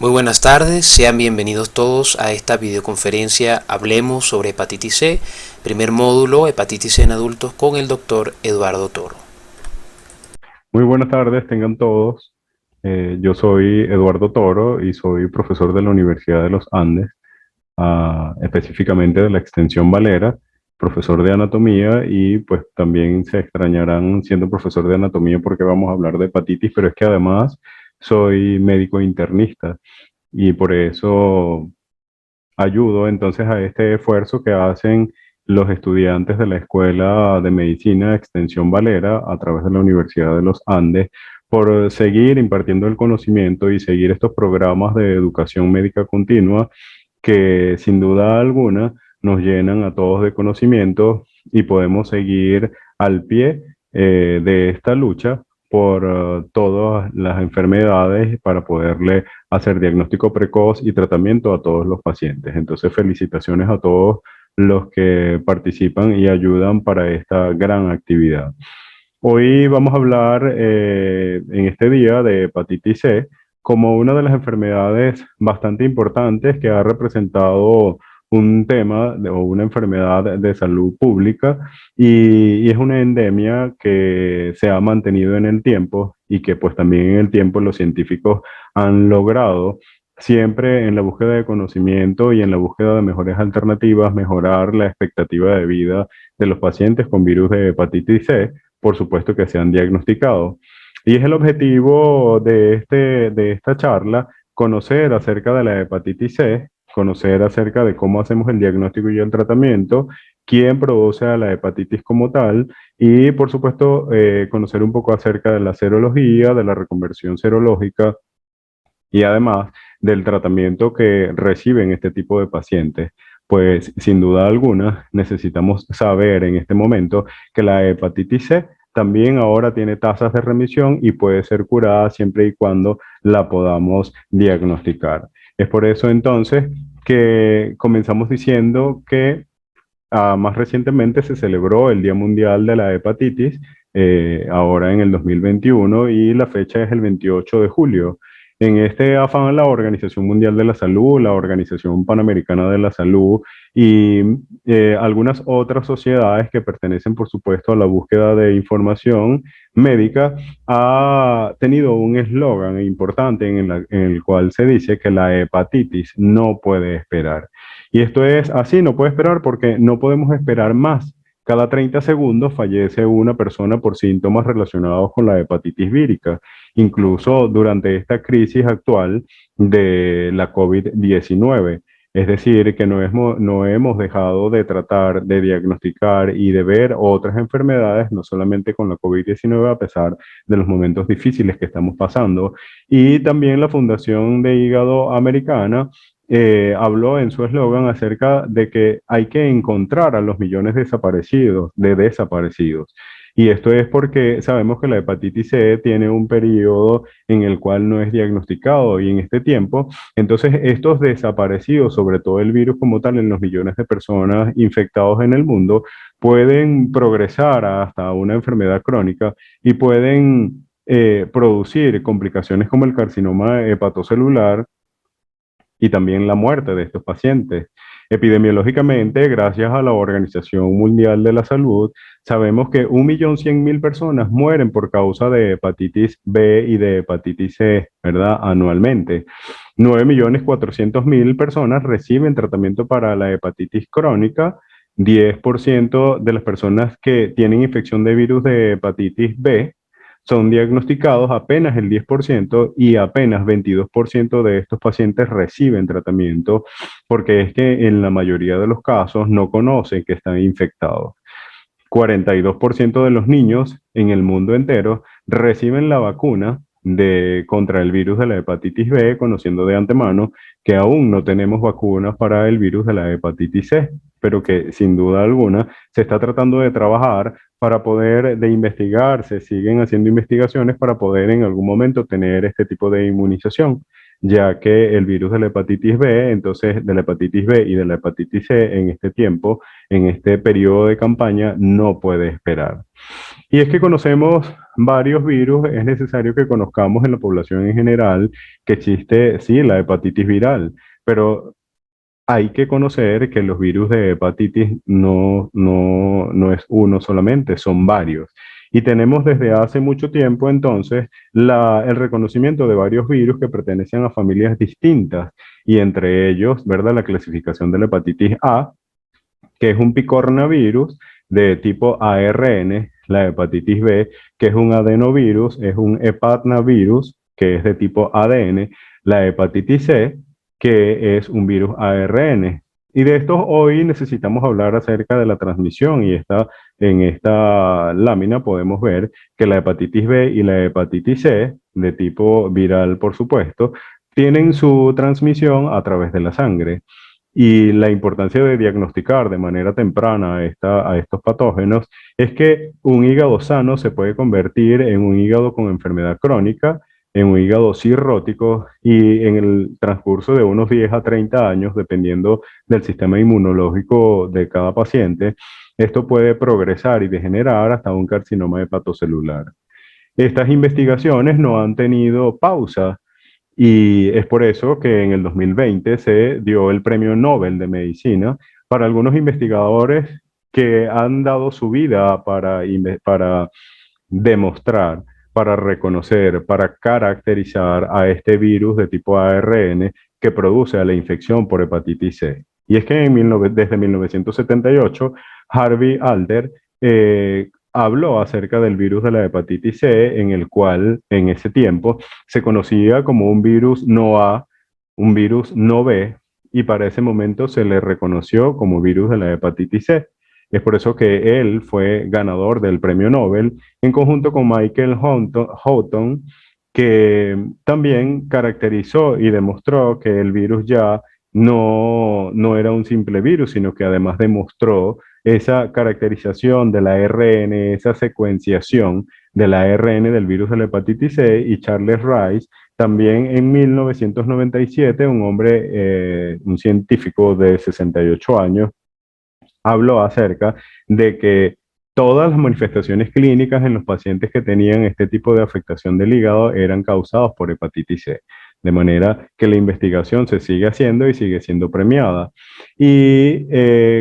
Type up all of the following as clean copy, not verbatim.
Muy buenas tardes, sean bienvenidos todos a esta videoconferencia Hablemos sobre hepatitis C, primer módulo hepatitis C en adultos con el doctor Eduardo Toro. Muy buenas tardes, tengan todos. Yo soy Eduardo Toro y soy profesor de la Universidad de los Andes, específicamente de la Extensión Valera, profesor de anatomía y pues también se extrañarán siendo profesor de anatomía porque vamos a hablar de hepatitis, pero es que además soy médico internista y por eso ayudo entonces a este esfuerzo que hacen los estudiantes de la Escuela de Medicina Extensión Valera a través de la Universidad de los Andes por seguir impartiendo el conocimiento y seguir estos programas de educación médica continua que sin duda alguna nos llenan a todos de conocimiento y podemos seguir al pie de esta lucha por todas las enfermedades para poderle hacer diagnóstico precoz y tratamiento a todos los pacientes. Entonces, felicitaciones a todos los que participan y ayudan para esta gran actividad. Hoy vamos a hablar en este día de hepatitis C como una de las enfermedades bastante importantes que ha representado un tema o una enfermedad de salud pública y es una endemia que se ha mantenido en el tiempo y que pues también en el tiempo los científicos han logrado siempre en la búsqueda de conocimiento y en la búsqueda de mejores alternativas, mejorar la expectativa de vida de los pacientes con virus de hepatitis C, por supuesto que se han diagnosticado. Y es el objetivo de esta charla conocer acerca de la hepatitis C, conocer acerca de cómo hacemos el diagnóstico y el tratamiento, quién produce a la hepatitis como tal y, por supuesto, conocer un poco acerca de la serología, de la reconversión serológica y además del tratamiento que reciben este tipo de pacientes. Pues sin duda alguna necesitamos saber en este momento que la hepatitis C también ahora tiene tasas de remisión y puede ser curada siempre y cuando la podamos diagnosticar. Es por eso entonces que comenzamos diciendo que más recientemente se celebró el Día Mundial de la Hepatitis, ahora en el 2021, y la fecha es el 28 de julio. En este afán, la Organización Mundial de la Salud, la Organización Panamericana de la Salud y algunas otras sociedades que pertenecen, por supuesto, a la búsqueda de información médica, ha tenido un eslogan importante en el cual se dice que la hepatitis no puede esperar. Y esto es así, no puede esperar porque no podemos esperar más. Cada 30 segundos fallece una persona por síntomas relacionados con la hepatitis vírica, incluso durante esta crisis actual de la COVID-19. Es decir, que no hemos dejado de tratar, de diagnosticar y de ver otras enfermedades, no solamente con la COVID-19, a pesar de los momentos difíciles que estamos pasando. Y también la Fundación de Hígado Americana habló en su eslogan acerca de que hay que encontrar a los millones de desaparecidos. Y esto es porque sabemos que la hepatitis C tiene un periodo en el cual no es diagnosticado y en este tiempo, entonces estos desaparecidos, sobre todo el virus como tal, en los millones de personas infectados en el mundo, pueden progresar hasta una enfermedad crónica y pueden producir complicaciones como el carcinoma hepatocelular y también la muerte de estos pacientes. Epidemiológicamente, gracias a la Organización Mundial de la Salud, sabemos que 1.100.000 personas mueren por causa de hepatitis B y de hepatitis C, ¿verdad? Anualmente. 9.400.000 personas reciben tratamiento para la hepatitis crónica. 10% de las personas que tienen infección de virus de hepatitis B son diagnosticados apenas el 10% y apenas 22% de estos pacientes reciben tratamiento porque es que en la mayoría de los casos no conocen que están infectados. 42% de los niños en el mundo entero reciben la vacuna contra el virus de la hepatitis B, conociendo de antemano que aún no tenemos vacunas para el virus de la hepatitis C, pero que sin duda alguna se está tratando de trabajar para poder de investigar, se siguen haciendo investigaciones para poder en algún momento tener este tipo de inmunización. ya que el virus de la hepatitis B, entonces de la hepatitis B y de la hepatitis C en este tiempo, en este periodo de campaña, no puede esperar. Y es que conocemos varios virus, es necesario que conozcamos en la población en general que existe, sí, la hepatitis viral, pero hay que conocer que los virus de hepatitis no es uno solamente, son varios. Y tenemos desde hace mucho tiempo entonces el reconocimiento de varios virus que pertenecen a familias distintas y entre ellos, ¿verdad? La clasificación de la hepatitis A, que es un picornavirus de tipo ARN, la hepatitis B, que es un adenovirus, es un hepatnavirus, que es de tipo ADN, la hepatitis C, que es un virus ARN. Y de estos hoy necesitamos hablar acerca de la transmisión y en esta lámina podemos ver que la hepatitis B y la hepatitis C, de tipo viral por supuesto, tienen su transmisión a través de la sangre. Y la importancia de diagnosticar de manera temprana a estos patógenos es que un hígado sano se puede convertir en un hígado con enfermedad crónica, en un hígado cirrótico y en el transcurso de unos 10 a 30 años, dependiendo del sistema inmunológico de cada paciente, esto puede progresar y degenerar hasta un carcinoma hepatocelular. Estas investigaciones no han tenido pausa y es por eso que en el 2020 se dio el Premio Nobel de Medicina para algunos investigadores que han dado su vida para demostrar, para reconocer, para caracterizar a este virus de tipo ARN que produce a la infección por hepatitis C. Y es que desde 1978, Harvey Alter habló acerca del virus de la hepatitis C, en el cual en ese tiempo se conocía como un virus no A, un virus no B, y para ese momento se le reconoció como virus de la hepatitis C. Es por eso que él fue ganador del premio Nobel en conjunto con Michael Houghton, que también caracterizó y demostró que el virus ya no era un simple virus, sino que además demostró esa caracterización de la ARN, esa secuenciación de la ARN del virus de la hepatitis C, y Charles Rice también en 1997, un hombre, un científico de 68 años, habló acerca de que todas las manifestaciones clínicas en los pacientes que tenían este tipo de afectación del hígado eran causados por hepatitis C. De manera que la investigación se sigue haciendo y sigue siendo premiada. Y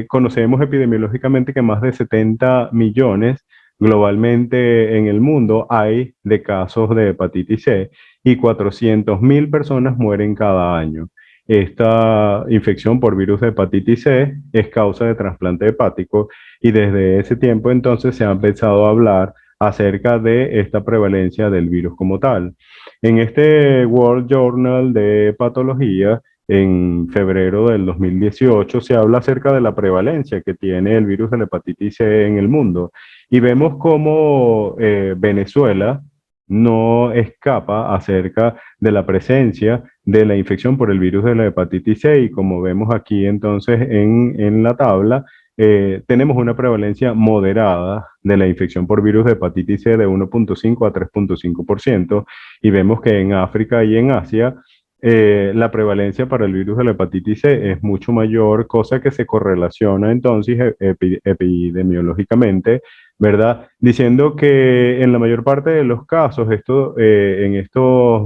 conocemos epidemiológicamente que más de 70 millones globalmente en el mundo hay de casos de hepatitis C y 400.000 personas mueren cada año. Esta infección por virus de hepatitis C es causa de trasplante hepático y desde ese tiempo entonces se ha empezado a hablar acerca de esta prevalencia del virus como tal. En este World Journal de Patología, en febrero del 2018, se habla acerca de la prevalencia que tiene el virus de la hepatitis C en el mundo y vemos cómo Venezuela no escapa acerca de la presencia de la infección por el virus de la hepatitis C y como vemos aquí entonces en la tabla, tenemos una prevalencia moderada de la infección por virus de hepatitis C de 1.5 a 3.5% y vemos que en África y en Asia la prevalencia para el virus de la hepatitis C es mucho mayor, cosa que se correlaciona entonces epidemiológicamente, ¿verdad? Diciendo que en la mayor parte de los casos, en estos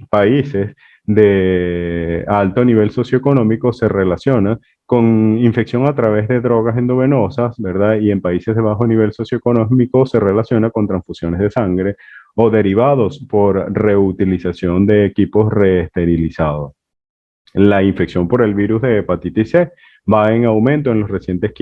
países de alto nivel socioeconómico se relaciona con infección a través de drogas endovenosas, ¿verdad? Y en países de bajo nivel socioeconómico se relaciona con transfusiones de sangre o derivados por reutilización de equipos reesterilizados. La infección por el virus de hepatitis C va en aumento en los recientes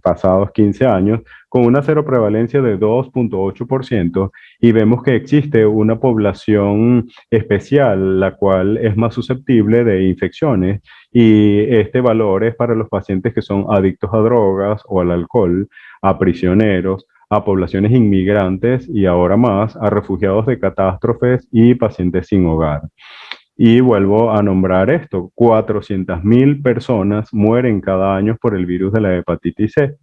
pasados 15 años, con una cero prevalencia de 2.8%, y vemos que existe una población especial, la cual es más susceptible de infecciones, y este valor es para los pacientes que son adictos a drogas o al alcohol, a prisioneros, a poblaciones inmigrantes y ahora más a refugiados de catástrofes y pacientes sin hogar. Y vuelvo a nombrar esto, 400.000 personas mueren cada año por el virus de la hepatitis C.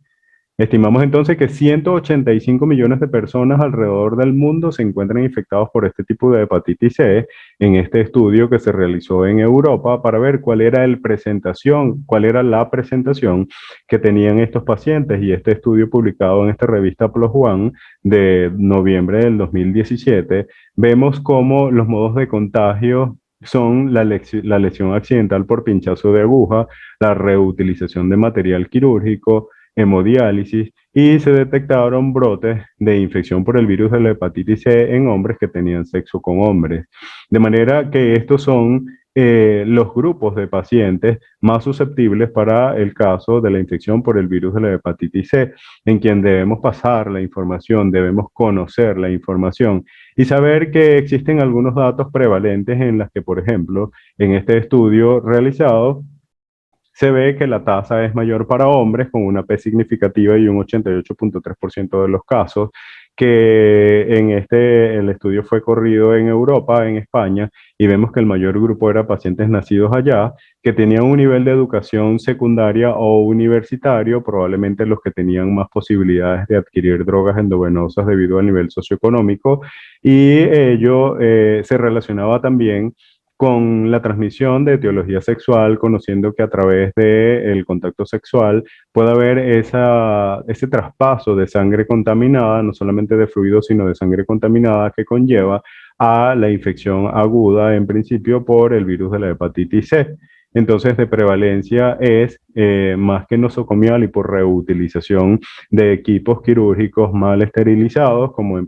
Estimamos entonces que 185 millones de personas alrededor del mundo se encuentran infectados por este tipo de hepatitis C en este estudio que se realizó en Europa para ver cuál era la presentación que tenían estos pacientes, y este estudio publicado en esta revista PLOS ONE de noviembre del 2017, vemos cómo los modos de contagio son la lesión accidental por pinchazo de aguja, la reutilización de material quirúrgico, hemodiálisis, y se detectaron brotes de infección por el virus de la hepatitis C en hombres que tenían sexo con hombres. De manera que estos son los grupos de pacientes más susceptibles para el caso de la infección por el virus de la hepatitis C, en quien debemos pasar la información, debemos conocer la información y saber que existen algunos datos prevalentes en las que, por ejemplo, en este estudio realizado, se ve que la tasa es mayor para hombres con una P significativa y un 88.3% de los casos, que el estudio fue corrido en Europa, en España, y vemos que el mayor grupo era pacientes nacidos allá, que tenían un nivel de educación secundaria o universitario, probablemente los que tenían más posibilidades de adquirir drogas endovenosas debido al nivel socioeconómico, y ello se relacionaba también con la transmisión de etiología sexual, conociendo que a través del contacto sexual puede haber ese traspaso de sangre contaminada, no solamente de fluidos, sino de sangre contaminada que conlleva a la infección aguda, en principio por el virus de la hepatitis C. Entonces, de prevalencia es más que nosocomial y por reutilización de equipos quirúrgicos mal esterilizados, como en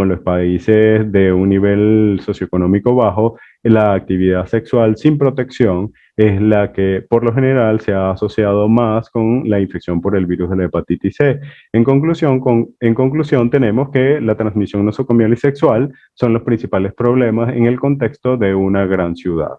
los países de un nivel socioeconómico bajo, la actividad sexual sin protección es la que por lo general se ha asociado más con la infección por el virus de la hepatitis C. En conclusión, tenemos que la transmisión nosocomial y sexual son los principales problemas en el contexto de una gran ciudad.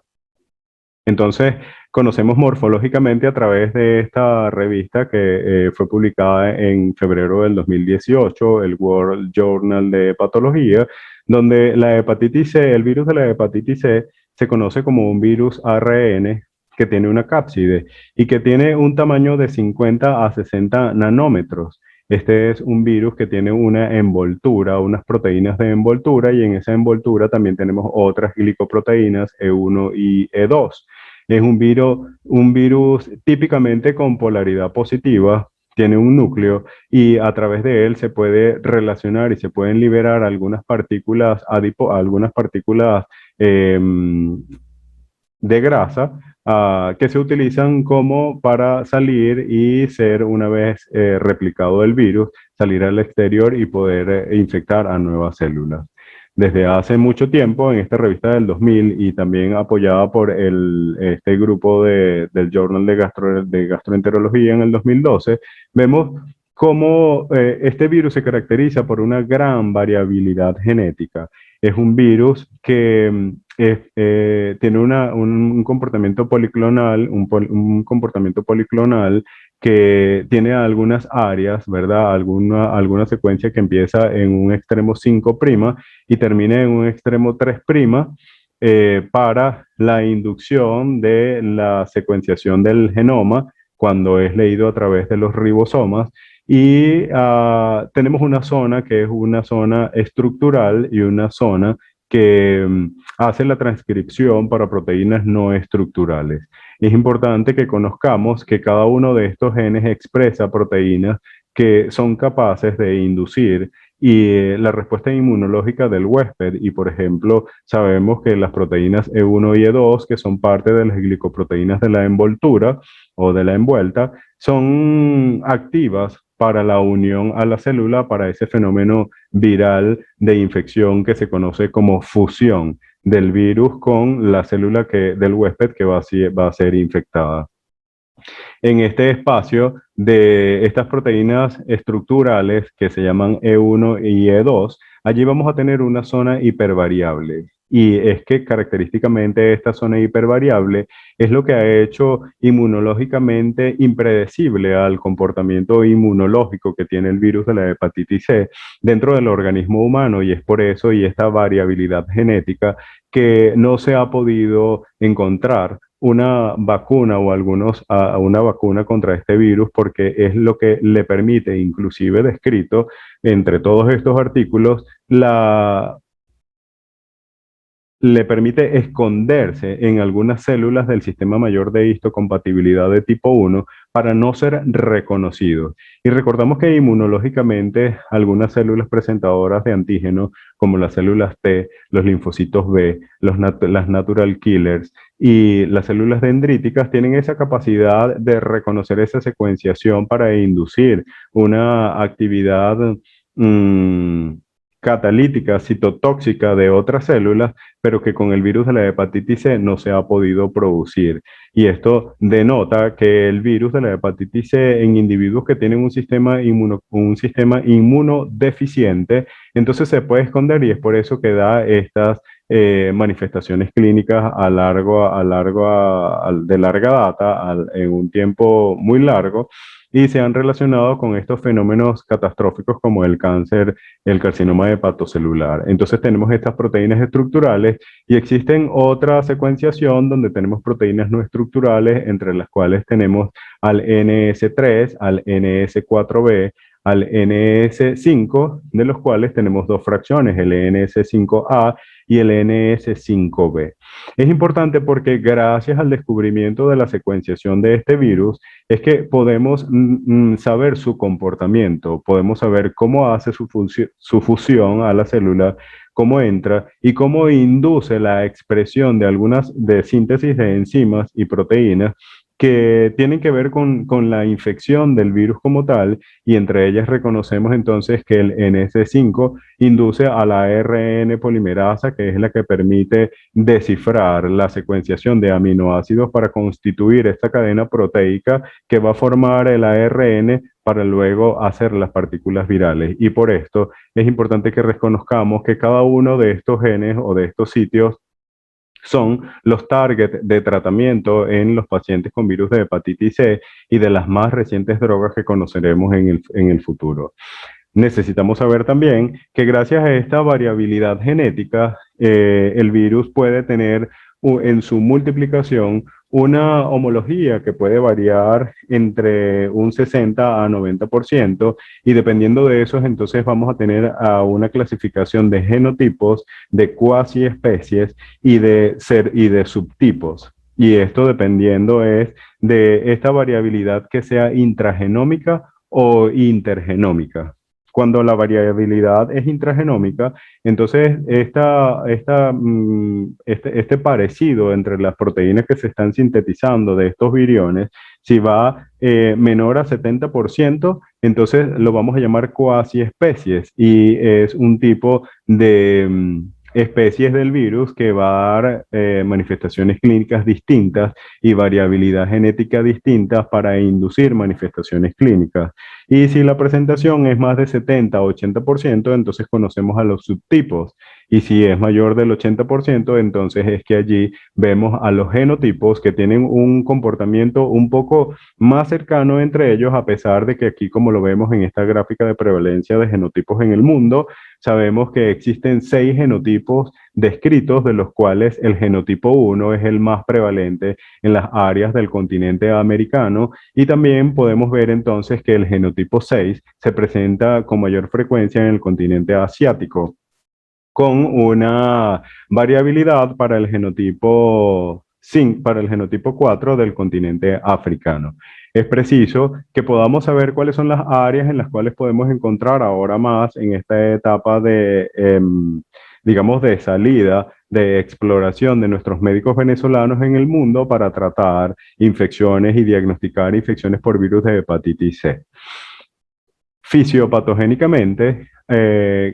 Entonces, conocemos morfológicamente a través de esta revista que fue publicada en febrero del 2018, el World Journal de Patología, donde la hepatitis C, el virus de la hepatitis C, se conoce como un virus ARN que tiene una cápside y que tiene un tamaño de 50 a 60 nanómetros. Este es un virus que tiene una envoltura, unas proteínas de envoltura, y en esa envoltura también tenemos otras glicoproteínas E1 y E2. Es un virus típicamente con polaridad positiva, tiene un núcleo y a través de él se puede relacionar y se pueden liberar algunas partículas de grasa que se utilizan como para salir y ser, una vez replicado el virus, salir al exterior y poder infectar a nuevas células. Desde hace mucho tiempo, en esta revista del 2000 y también apoyada por este grupo del Journal de Gastroenterología en el 2012, vemos cómo este virus se caracteriza por una gran variabilidad genética. Es un virus que tiene un comportamiento policlonal, un comportamiento policlonal que tiene algunas áreas, ¿verdad? Alguna secuencia que empieza en un extremo 5' y termina en un extremo 3' para la inducción de la secuenciación del genoma cuando es leído a través de los ribosomas. Y tenemos una zona que es una zona estructural y una zona que hace la transcripción para proteínas no estructurales. Es importante que conozcamos que cada uno de estos genes expresa proteínas que son capaces de inducir la respuesta inmunológica del huésped. Y, por ejemplo, sabemos que las proteínas E1 y E2, que son parte de las glicoproteínas de la envoltura o de la envuelta, son activas para la unión a la célula, para ese fenómeno viral de infección que se conoce como fusión del virus con la célula del huésped que va a ser infectada. En este espacio de estas proteínas estructurales que se llaman E1 y E2, allí vamos a tener una zona hipervariable. Y es que característicamente esta zona hipervariable es lo que ha hecho inmunológicamente impredecible al comportamiento inmunológico que tiene el virus de la hepatitis C dentro del organismo humano, y es por eso y esta variabilidad genética que no se ha podido encontrar una vacuna o a una vacuna contra este virus porque es lo que le permite, inclusive descrito entre todos estos artículos, le permite esconderse en algunas células del sistema mayor de histocompatibilidad de tipo 1 para no ser reconocidos. Y recordamos que inmunológicamente algunas células presentadoras de antígeno, como las células T, los linfocitos B, las natural killers y las células dendríticas, tienen esa capacidad de reconocer esa secuenciación para inducir una actividad mm, catalítica, citotóxica de otras células, pero que con el virus de la hepatitis C no se ha podido producir. Y esto denota que el virus de la hepatitis C en individuos que tienen un sistema inmunodeficiente, entonces se puede esconder y es por eso que da estas manifestaciones clínicas de larga data, en un tiempo muy largo, y se han relacionado con estos fenómenos catastróficos como el cáncer, el carcinoma hepatocelular. Entonces tenemos estas proteínas estructurales y existen otra secuenciación donde tenemos proteínas no estructurales, entre las cuales tenemos al NS3, al NS4B, al NS5, de los cuales tenemos dos fracciones, el NS5A y el NS5B. Es importante porque gracias al descubrimiento de la secuenciación de este virus, es que podemos saber su comportamiento, podemos saber cómo hace su fusión a la célula, cómo entra y cómo induce la expresión de algunas de síntesis de enzimas y proteínas que tienen que ver con la infección del virus como tal, y entre ellas reconocemos entonces que el NS5 induce a la ARN polimerasa, que es la que permite descifrar la secuenciación de aminoácidos para constituir esta cadena proteica que va a formar el ARN para luego hacer las partículas virales. Y por esto es importante que reconozcamos que cada uno de estos genes o de estos sitios son los targets de tratamiento en los pacientes con virus de hepatitis C y de las más recientes drogas que conoceremos en el futuro. Necesitamos saber también que gracias a esta variabilidad genética, el virus puede tener en su multiplicación una homología que puede variar entre un 60 a 90%, y dependiendo de eso, entonces vamos a tener a una clasificación de genotipos, de cuasi especies y de subtipos. Y esto dependiendo es de esta variabilidad que sea intragenómica o intergenómica. Cuando la variabilidad es intragenómica, entonces este parecido entre las proteínas que se están sintetizando de estos viriones, si va menor a 70%, entonces lo vamos a llamar cuasi especies, y es un tipo de especies del virus que va a dar manifestaciones clínicas distintas y variabilidad genética distintas para inducir manifestaciones clínicas. Y si la presentación es más de 70 o 80%, entonces conocemos a los subtipos. Y si es mayor del 80%, entonces es que allí vemos a los genotipos que tienen un comportamiento un poco más cercano entre ellos, a pesar de que aquí, como lo vemos en esta gráfica de prevalencia de genotipos en el mundo, sabemos que existen 6 genotipos descritos, de los cuales el genotipo 1 es el más prevalente en las áreas del continente americano, y también podemos ver entonces que el genotipo 6 se presenta con mayor frecuencia en el continente asiático, con una variabilidad para el genotipo 5, para el genotipo 4 del continente africano. Es preciso que podamos saber cuáles son las áreas en las cuales podemos encontrar ahora más en esta etapa de, digamos, de salida, de exploración de nuestros médicos venezolanos en el mundo para tratar infecciones y diagnosticar infecciones por virus de hepatitis C. Fisiopatogénicamente,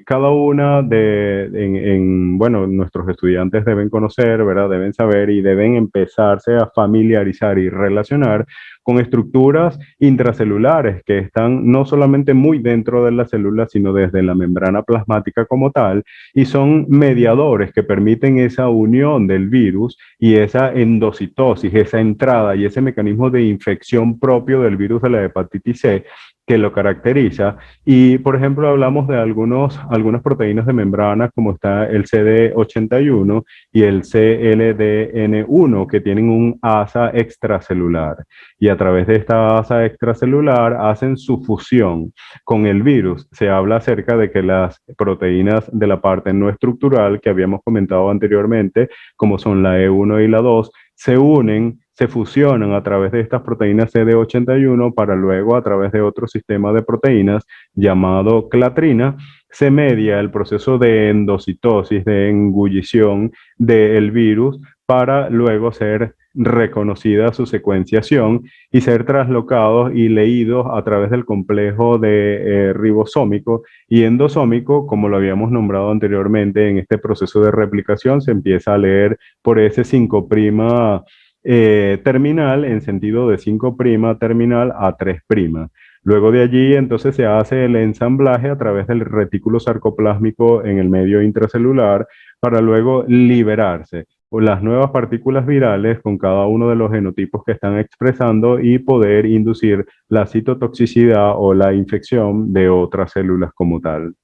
cada una bueno, nuestros estudiantes deben conocer, ¿verdad? Deben saber y deben empezarse a familiarizar y relacionar con estructuras intracelulares que están no solamente muy dentro de la célula, sino desde la membrana plasmática como tal, y son mediadores que permiten esa unión del virus y esa endocitosis, esa entrada y ese mecanismo de infección propio del virus de la hepatitis C, que lo caracteriza. Y, por ejemplo, hablamos de algunas proteínas de membrana, como está el CD81 y el CLDN1, que tienen un asa extracelular. Y a través de esta asa extracelular hacen su fusión con el virus. Se habla acerca de que las proteínas de la parte no estructural que habíamos comentado anteriormente, como son la E1 y la 2, se unen, se fusionan a través de estas proteínas CD81 para luego a través de otro sistema de proteínas llamado clatrina, se media el proceso de endocitosis, de engullición del virus para luego ser reconocida su secuenciación y ser traslocados y leídos a través del complejo de ribosómico y endosómico, como lo habíamos nombrado anteriormente. En este proceso de replicación se empieza a leer por ese 5' terminal en sentido de 5' terminal a 3'. Luego de allí, entonces se hace el ensamblaje a través del retículo sarcoplásmico en el medio intracelular para luego liberarse las nuevas partículas virales con cada uno de los genotipos que están expresando y poder inducir la citotoxicidad o la infección de otras células como tal.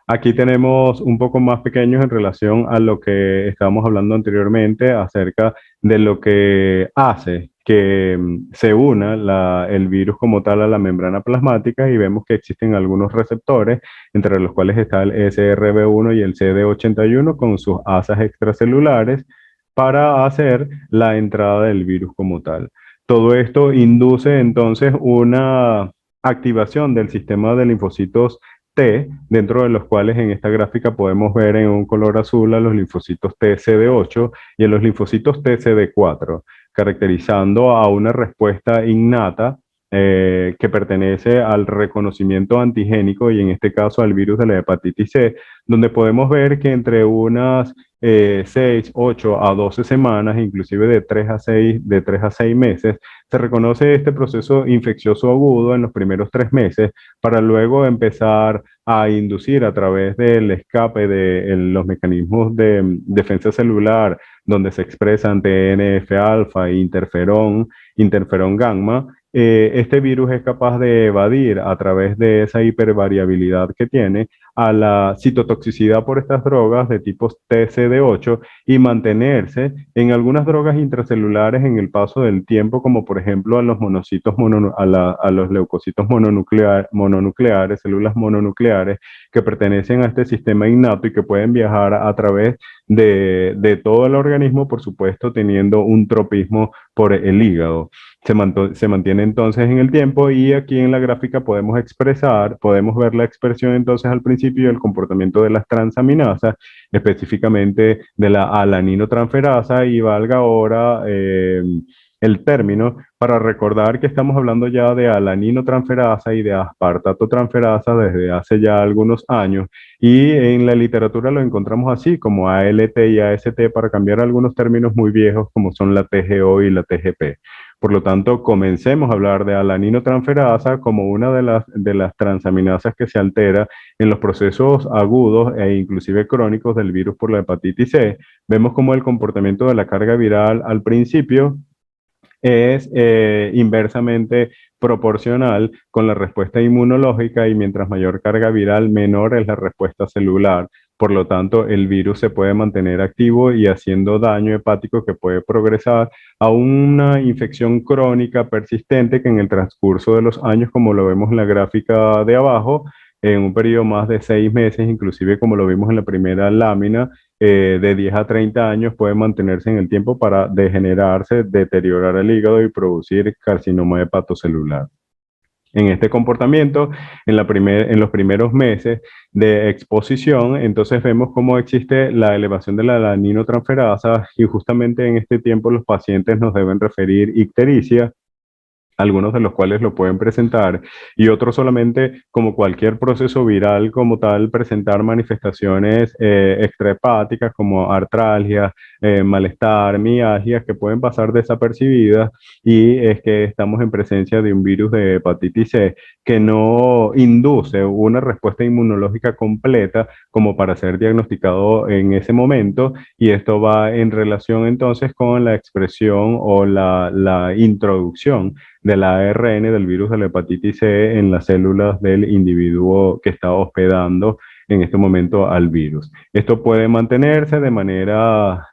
Aquí tenemos un poco más pequeños en relación a lo que estábamos hablando anteriormente acerca de lo que hace que se una el virus como tal a la membrana plasmática, y vemos que existen algunos receptores, entre los cuales está el SRB1 y el CD81 con sus asas extracelulares para hacer la entrada del virus como tal. Todo esto induce entonces una activación del sistema de linfocitos T, dentro de los cuales en esta gráfica podemos ver en un color azul a los linfocitos TCD8 y a los linfocitos TCD4, caracterizando a una respuesta innata que pertenece al reconocimiento antigénico, y en este caso al virus de la hepatitis C, donde podemos ver que entre unas 6, 8 a 12 semanas, inclusive de 3 a 6 meses, se reconoce este proceso infeccioso agudo en los primeros 3 meses, para luego empezar a inducir a través del escape de los mecanismos de defensa celular, donde se expresan TNF-alfa e interferón gamma. Este virus es capaz de evadir a través de esa hipervariabilidad que tiene a la citotoxicidad por estas drogas de tipo TCD8 y mantenerse en algunas drogas intracelulares en el paso del tiempo, como por ejemplo a los monocitos a los leucocitos mononucleares, células mononucleares que pertenecen a este sistema innato y que pueden viajar a través de todo el organismo, por supuesto, teniendo un tropismo por el hígado. Se mantiene entonces en el tiempo, y aquí en la gráfica podemos ver la expresión entonces al principio del comportamiento de las transaminasas, específicamente de la alaninotransferasa, y valga ahora el término para recordar que estamos hablando ya de alaninotransferasa y de aspartatotransferasa desde hace ya algunos años, y en la literatura lo encontramos así como ALT y AST para cambiar algunos términos muy viejos como son la TGO y la TGP. Por lo tanto, comencemos a hablar de alaninotransferasa como una de las transaminasas que se altera en los procesos agudos e inclusive crónicos del virus por la hepatitis C. Vemos como el comportamiento de la carga viral al principio es inversamente proporcional con la respuesta inmunológica, y mientras mayor carga viral, menor es la respuesta celular. Por lo tanto, el virus se puede mantener activo y haciendo daño hepático que puede progresar a una infección crónica persistente que en el transcurso de los años, como lo vemos en la gráfica de abajo, en un periodo más de 6 meses, inclusive como lo vimos en la primera lámina, de 10 a 30 años puede mantenerse en el tiempo para degenerarse, deteriorar el hígado y producir carcinoma hepatocelular. En este comportamiento, en los primeros meses de exposición, entonces vemos cómo existe la elevación de la alaninotransferasa, y justamente en este tiempo los pacientes nos deben referir ictericia, algunos de los cuales lo pueden presentar y otros solamente, como cualquier proceso viral como tal, presentar manifestaciones extrahepáticas como artralgia, malestar, mialgias que pueden pasar desapercibidas, y es que estamos en presencia de un virus de hepatitis C que no induce una respuesta inmunológica completa como para ser diagnosticado en ese momento, y esto va en relación entonces con la expresión o la introducción del ARN del virus de la hepatitis C en las células del individuo que está hospedando en este momento al virus. Esto puede mantenerse de manera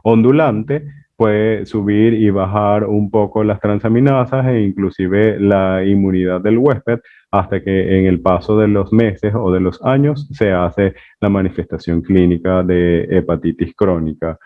ondulante, puede subir y bajar un poco las transaminasas e inclusive la inmunidad del huésped, hasta que en el paso de los meses o de los años se hace la manifestación clínica de hepatitis crónica.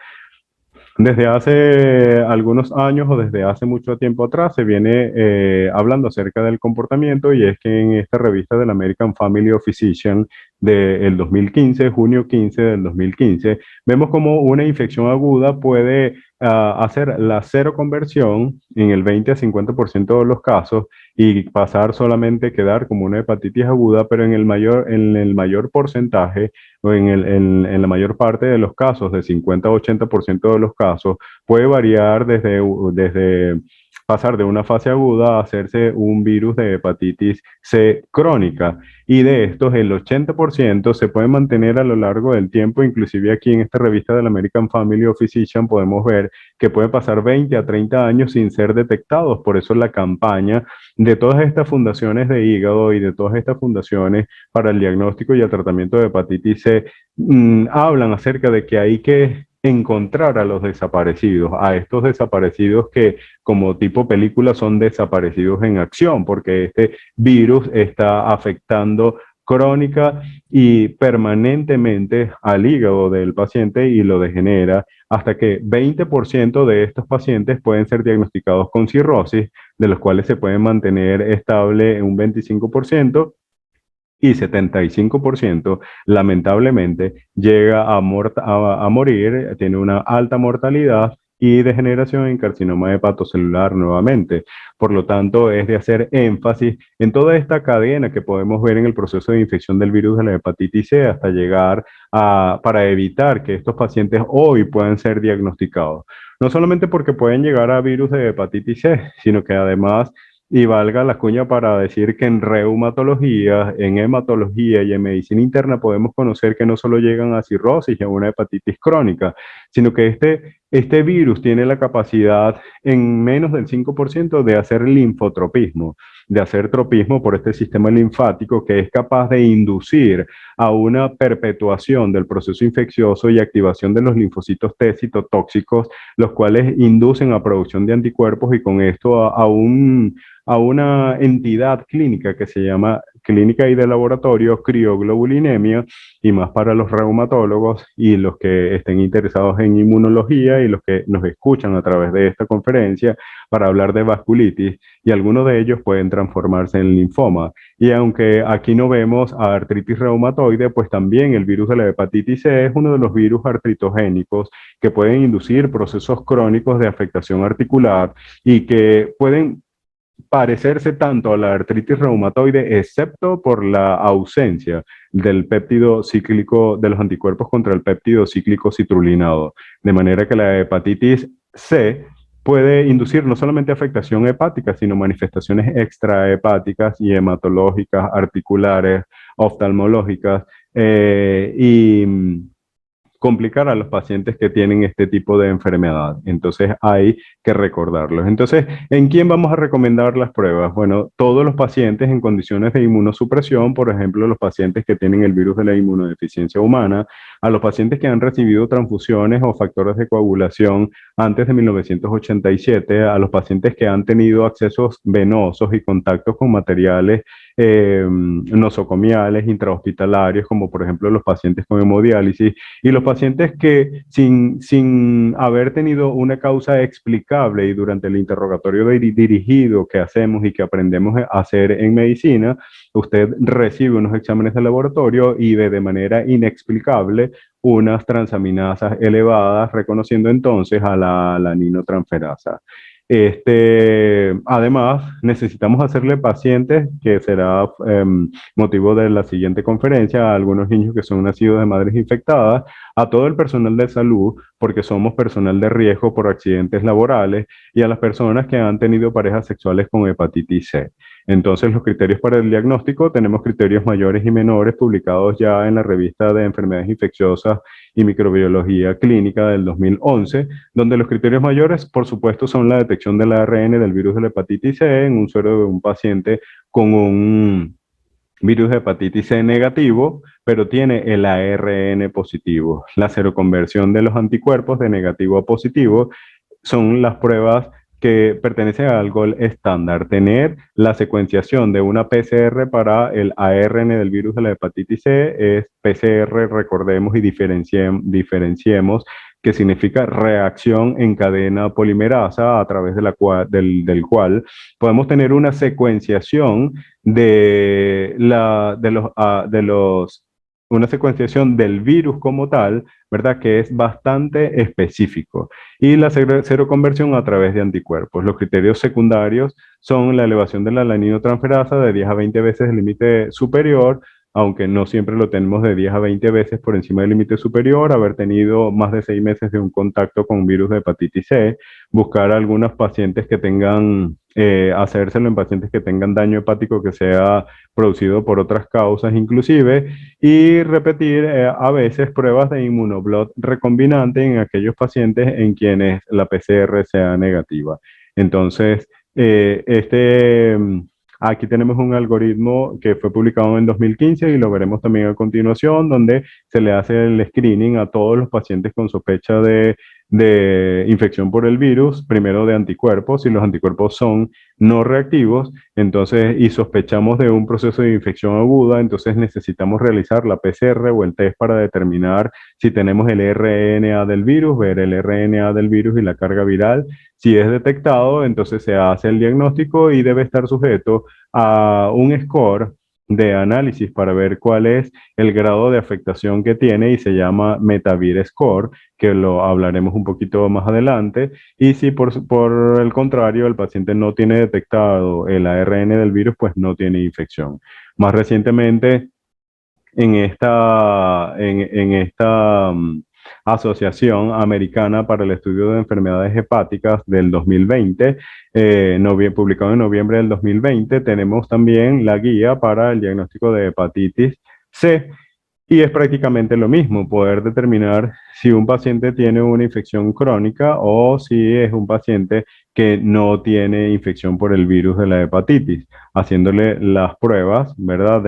Desde hace algunos años o desde hace mucho tiempo atrás se viene hablando acerca del comportamiento, y es que en esta revista del American Family of Physicians del 2015, junio 15 del 2015, vemos como una infección aguda puede hacer la cero conversión en el 20 a 50% de los casos y pasar solamente quedar como una hepatitis aguda, pero en el mayor porcentaje o en la mayor parte de los casos, de 50 a 80% de los casos, puede variar desde pasar de una fase aguda a hacerse un virus de hepatitis C crónica. Y de estos, el 80% se puede mantener a lo largo del tiempo. Inclusive aquí en esta revista del American Family of Physicians podemos ver que puede pasar 20 a 30 años sin ser detectados. Por eso la campaña de todas estas fundaciones de hígado y de todas estas fundaciones para el diagnóstico y el tratamiento de hepatitis C hablan acerca de que hay que encontrar a los desaparecidos, a estos desaparecidos que como tipo película son desaparecidos en acción, porque este virus está afectando crónica y permanentemente al hígado del paciente y lo degenera hasta que 20% de estos pacientes pueden ser diagnosticados con cirrosis, de los cuales se pueden mantener estable en un 25%, y 75% lamentablemente llega a morir, tiene una alta mortalidad y degeneración en carcinoma hepatocelular nuevamente. Por lo tanto, es de hacer énfasis en toda esta cadena que podemos ver en el proceso de infección del virus de la hepatitis C hasta llegar para evitar que estos pacientes hoy puedan ser diagnosticados. No solamente porque pueden llegar a virus de hepatitis C, sino que además, y valga la cuña para decir que en reumatología, en hematología y en medicina interna podemos conocer que no solo llegan a cirrosis y a una hepatitis crónica, sino que este virus tiene la capacidad en menos del 5% de hacer linfotropismo, de hacer tropismo por este sistema linfático que es capaz de inducir a una perpetuación del proceso infeccioso y activación de los linfocitos T citotóxicos, los cuales inducen a producción de anticuerpos y con esto a una entidad clínica que se llama clínica y de laboratorio crioglobulinemia, y más para los reumatólogos y los que estén interesados en inmunología y los que nos escuchan a través de esta conferencia para hablar de vasculitis, y algunos de ellos pueden transformarse en linfoma. Y aunque aquí no vemos a artritis reumatoide, pues también el virus de la hepatitis C es uno de los virus artritogénicos que pueden inducir procesos crónicos de afectación articular y que pueden parecerse tanto a la artritis reumatoide, excepto por la ausencia del péptido cíclico, de los anticuerpos contra el péptido cíclico citrulinado. De manera que la hepatitis C puede inducir no solamente afectación hepática, sino manifestaciones extrahepáticas y hematológicas, articulares, oftalmológicas, y complicar a los pacientes que tienen este tipo de enfermedad. Entonces hay que recordarlos. Entonces, ¿en quién vamos a recomendar las pruebas? Bueno, todos los pacientes en condiciones de inmunosupresión, por ejemplo, los pacientes que tienen el virus de la inmunodeficiencia humana, a los pacientes que han recibido transfusiones o factores de coagulación antes de 1987, a los pacientes que han tenido accesos venosos y contactos con materiales nosocomiales intrahospitalarios, como por ejemplo los pacientes con hemodiálisis, y los pacientes que sin haber tenido una causa explicable y durante el interrogatorio dirigido que hacemos y que aprendemos a hacer en medicina, usted recibe unos exámenes de laboratorio y ve de manera inexplicable unas transaminasas elevadas, reconociendo entonces a la alaninotransferasa. Además, necesitamos hacerle pacientes, que será motivo de la siguiente conferencia, a algunos niños que son nacidos de madres infectadas, a todo el personal de salud, porque somos personal de riesgo por accidentes laborales, y a las personas que han tenido parejas sexuales con hepatitis C. Entonces, los criterios para el diagnóstico, tenemos criterios mayores y menores publicados ya en la revista de enfermedades infecciosas y microbiología clínica del 2011, donde los criterios mayores, por supuesto, son la detección del ARN del virus de la hepatitis C en un suero de un paciente con un virus de hepatitis C negativo, pero tiene el ARN positivo. La seroconversión de los anticuerpos de negativo a positivo son las pruebas que pertenecen al gold estándar. Tener la secuenciación de una PCR para el ARN del virus de la hepatitis C es PCR, recordemos y diferenciemos, que significa reacción en cadena polimerasa, a través de del cual podemos tener una secuenciación una secuenciación del virus como tal, ¿verdad? Que es bastante específico. Y la seroconversión a través de anticuerpos. Los criterios secundarios son la elevación de la alaninotransferasa de 10 a 20 veces el límite superior, aunque no siempre lo tenemos de 10 a 20 veces por encima del límite superior, haber tenido más de 6 meses de un contacto con un virus de hepatitis C, buscar algunos pacientes que tengan, hacérselo en pacientes que tengan daño hepático que sea producido por otras causas inclusive, y repetir a veces pruebas de inmunoblot recombinante en aquellos pacientes en quienes la PCR sea negativa. Entonces, aquí tenemos un algoritmo que fue publicado en 2015 y lo veremos también a continuación, donde se le hace el screening a todos los pacientes con sospecha de infección por el virus, primero de anticuerpos. Si los anticuerpos son no reactivos, entonces, y sospechamos de un proceso de infección aguda, entonces necesitamos realizar la PCR o el test para determinar si tenemos el RNA del virus, ver el RNA del virus y la carga viral. Si es detectado, entonces se hace el diagnóstico y debe estar sujeto a un score de análisis para ver cuál es el grado de afectación que tiene, y se llama Metavir Score, que lo hablaremos un poquito más adelante. Y si por el contrario el paciente no tiene detectado el ARN del virus, pues no tiene infección. Más recientemente, en esta Asociación Americana para el Estudio de Enfermedades Hepáticas del 2020, publicado en noviembre del 2020, tenemos también la guía para el diagnóstico de hepatitis C. Y es prácticamente lo mismo, poder determinar si un paciente tiene una infección crónica o si es un paciente que no tiene infección por el virus de la hepatitis, haciéndole las pruebas, ¿verdad?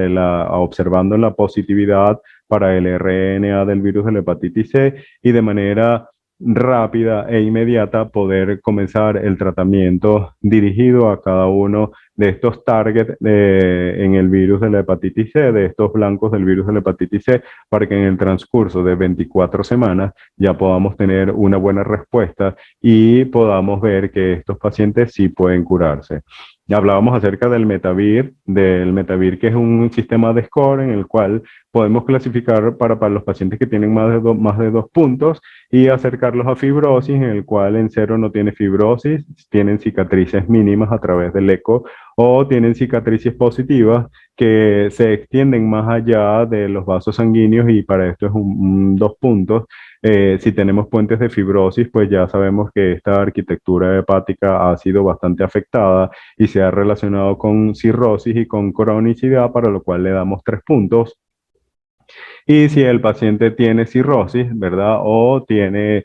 Observando la positividad para el RNA del virus de la hepatitis C, y de manera rápida e inmediata poder comenzar el tratamiento dirigido a cada uno de estos targets en el virus de la hepatitis C, de estos blancos del virus de la hepatitis C, para que en el transcurso de 24 semanas ya podamos tener una buena respuesta y podamos ver que estos pacientes sí pueden curarse. Ya hablábamos acerca del Metavir, que es un sistema de score en el cual podemos clasificar para los pacientes que tienen más de 2 puntos, y acercarlos a fibrosis, en el cual en 0 no tiene fibrosis, tienen cicatrices mínimas a través del eco, o tienen cicatrices positivas que se extienden más allá de los vasos sanguíneos, y para esto es un 2 puntos. Si tenemos puentes de fibrosis, pues ya sabemos que esta arquitectura hepática ha sido bastante afectada y se ha relacionado con cirrosis y con cronicidad, para lo cual le damos 3 puntos. Y si el paciente tiene cirrosis, ¿verdad? O tiene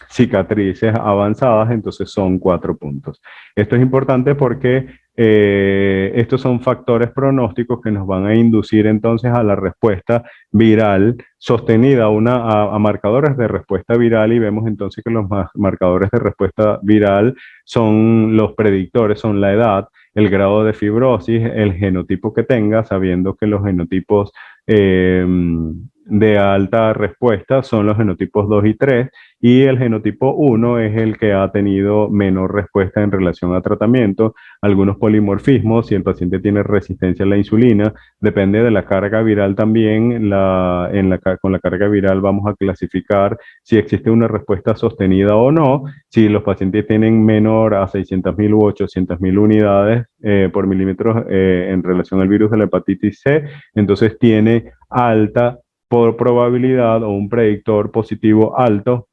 cicatrices avanzadas, entonces son 4 puntos. Esto es importante porque estos son factores pronósticos que nos van a inducir entonces a la respuesta viral sostenida, a marcadores de respuesta viral, y vemos entonces que los marcadores de respuesta viral son los predictores, son la edad, el grado de fibrosis, el genotipo que tenga, sabiendo que los genotipos de alta respuesta son los genotipos 2 y 3, y el genotipo 1 es el que ha tenido menor respuesta en relación a tratamiento, algunos polimorfismos, si el paciente tiene resistencia a la insulina, depende de la carga viral también, con la carga viral vamos a clasificar si existe una respuesta sostenida o no. Si los pacientes tienen menor a 600.000 u 800.000 unidades por milímetros en relación al virus de la hepatitis C, entonces tiene alta por probabilidad o un predictor positivo alto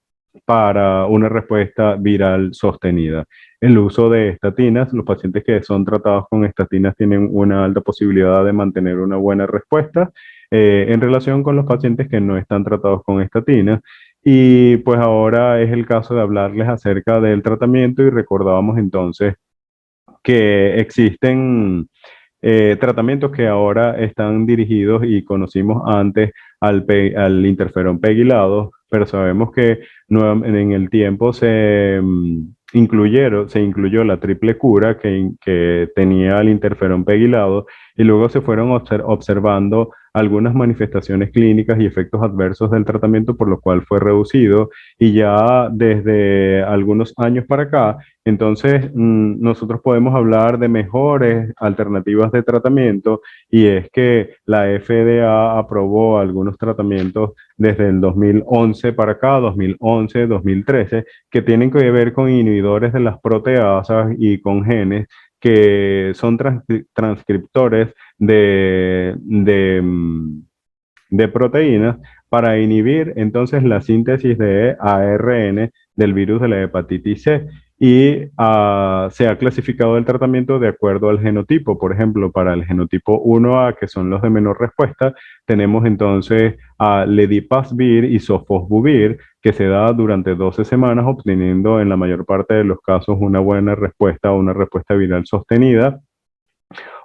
para una respuesta viral sostenida. El uso de estatinas, los pacientes que son tratados con estatinas tienen una alta posibilidad de mantener una buena respuesta en relación con los pacientes que no están tratados con estatinas. Y pues ahora es el caso de hablarles acerca del tratamiento y recordábamos entonces que existen tratamientos que ahora están dirigidos y conocimos antes al interferón pegilado, pero sabemos que en el tiempo se incluyó la triple cura que tenía el interferón pegilado, y luego se fueron observando algunas manifestaciones clínicas y efectos adversos del tratamiento, por lo cual fue reducido, y ya desde algunos años para acá entonces, nosotros podemos hablar de mejores alternativas de tratamiento, y es que la FDA aprobó algunos tratamientos desde el 2011 para acá, 2011, 2013, que tienen que ver con inhibidores de las proteasas y con genes que son transcriptores de proteínas para inhibir entonces la síntesis de ARN del virus de la hepatitis C, y se ha clasificado el tratamiento de acuerdo al genotipo. Por ejemplo, para el genotipo 1A, que son los de menor respuesta, tenemos entonces a ledipasvir y sofosbuvir, que se da durante 12 semanas, obteniendo en la mayor parte de los casos una buena respuesta o una respuesta viral sostenida.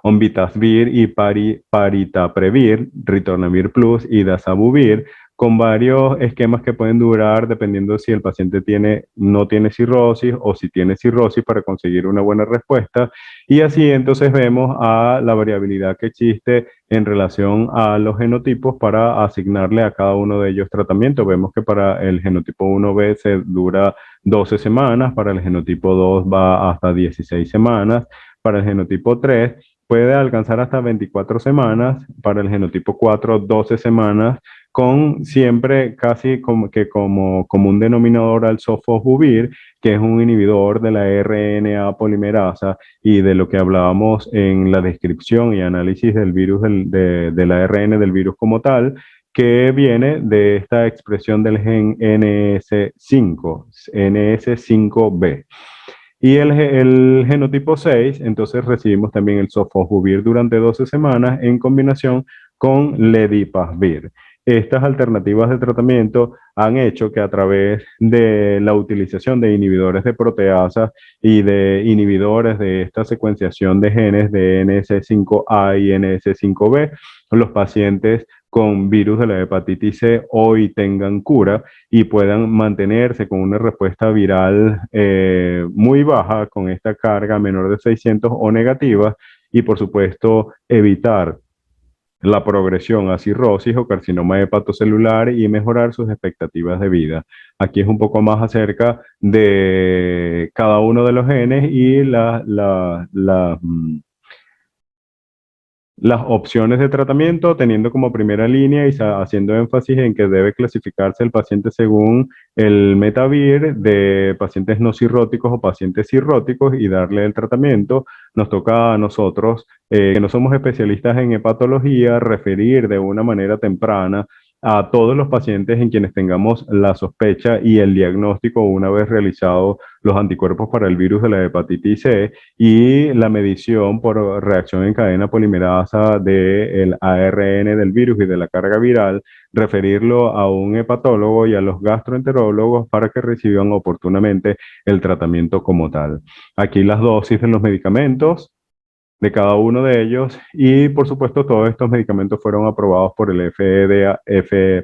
Onvitasvir y paritaprevir, ritonavir plus y dasabuvir, con varios esquemas que pueden durar dependiendo si el paciente no tiene cirrosis o si tiene cirrosis, para conseguir una buena respuesta. Y así entonces vemos a la variabilidad que existe en relación a los genotipos para asignarle a cada uno de ellos tratamiento. Vemos que para el genotipo 1B se dura 12 semanas, para el genotipo 2 va hasta 16 semanas, para el genotipo 3 puede alcanzar hasta 24 semanas, para el genotipo 4 12 semanas, con siempre casi como un denominador al sofosbuvir, que es un inhibidor de la RNA polimerasa y de lo que hablábamos en la descripción y análisis del virus del ARN del virus como tal, que viene de esta expresión del gen NS5B. Y el genotipo 6, entonces recibimos también el sofosbuvir durante 12 semanas en combinación con ledipasvir. Estas alternativas de tratamiento han hecho que a través de la utilización de inhibidores de proteasas y de inhibidores de esta secuenciación de genes de NS5A y NS5B, los pacientes con virus de la hepatitis C hoy tengan cura y puedan mantenerse con una respuesta viral muy baja, con esta carga menor de 600 o negativa, y por supuesto evitar la progresión a cirrosis o carcinoma hepatocelular y mejorar sus expectativas de vida. Aquí es un poco más acerca de cada uno de los genes y las opciones de tratamiento, teniendo como primera línea y haciendo énfasis en que debe clasificarse el paciente según el METAVIR de pacientes no cirróticos o pacientes cirróticos y darle el tratamiento. Nos toca a nosotros, que no somos especialistas en hepatología, referir de una manera temprana a todos los pacientes en quienes tengamos la sospecha y el diagnóstico una vez realizado los anticuerpos para el virus de la hepatitis C y la medición por reacción en cadena polimerasa del ARN del virus y de la carga viral, referirlo a un hepatólogo y a los gastroenterólogos para que reciban oportunamente el tratamiento como tal. Aquí las dosis de los medicamentos de cada uno de ellos, y por supuesto todos estos medicamentos fueron aprobados por el FDA,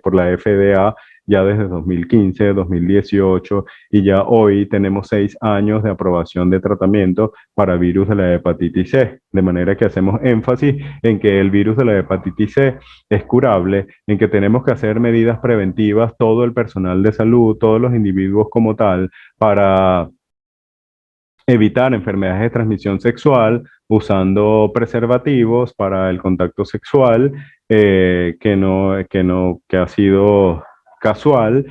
por la FDA ya desde 2015, 2018, y ya hoy tenemos 6 años de aprobación de tratamiento para virus de la hepatitis C, de manera que hacemos énfasis en que el virus de la hepatitis C es curable, en que tenemos que hacer medidas preventivas, todo el personal de salud, todos los individuos como tal, para evitar enfermedades de transmisión sexual usando preservativos para el contacto sexual, que ha sido casual,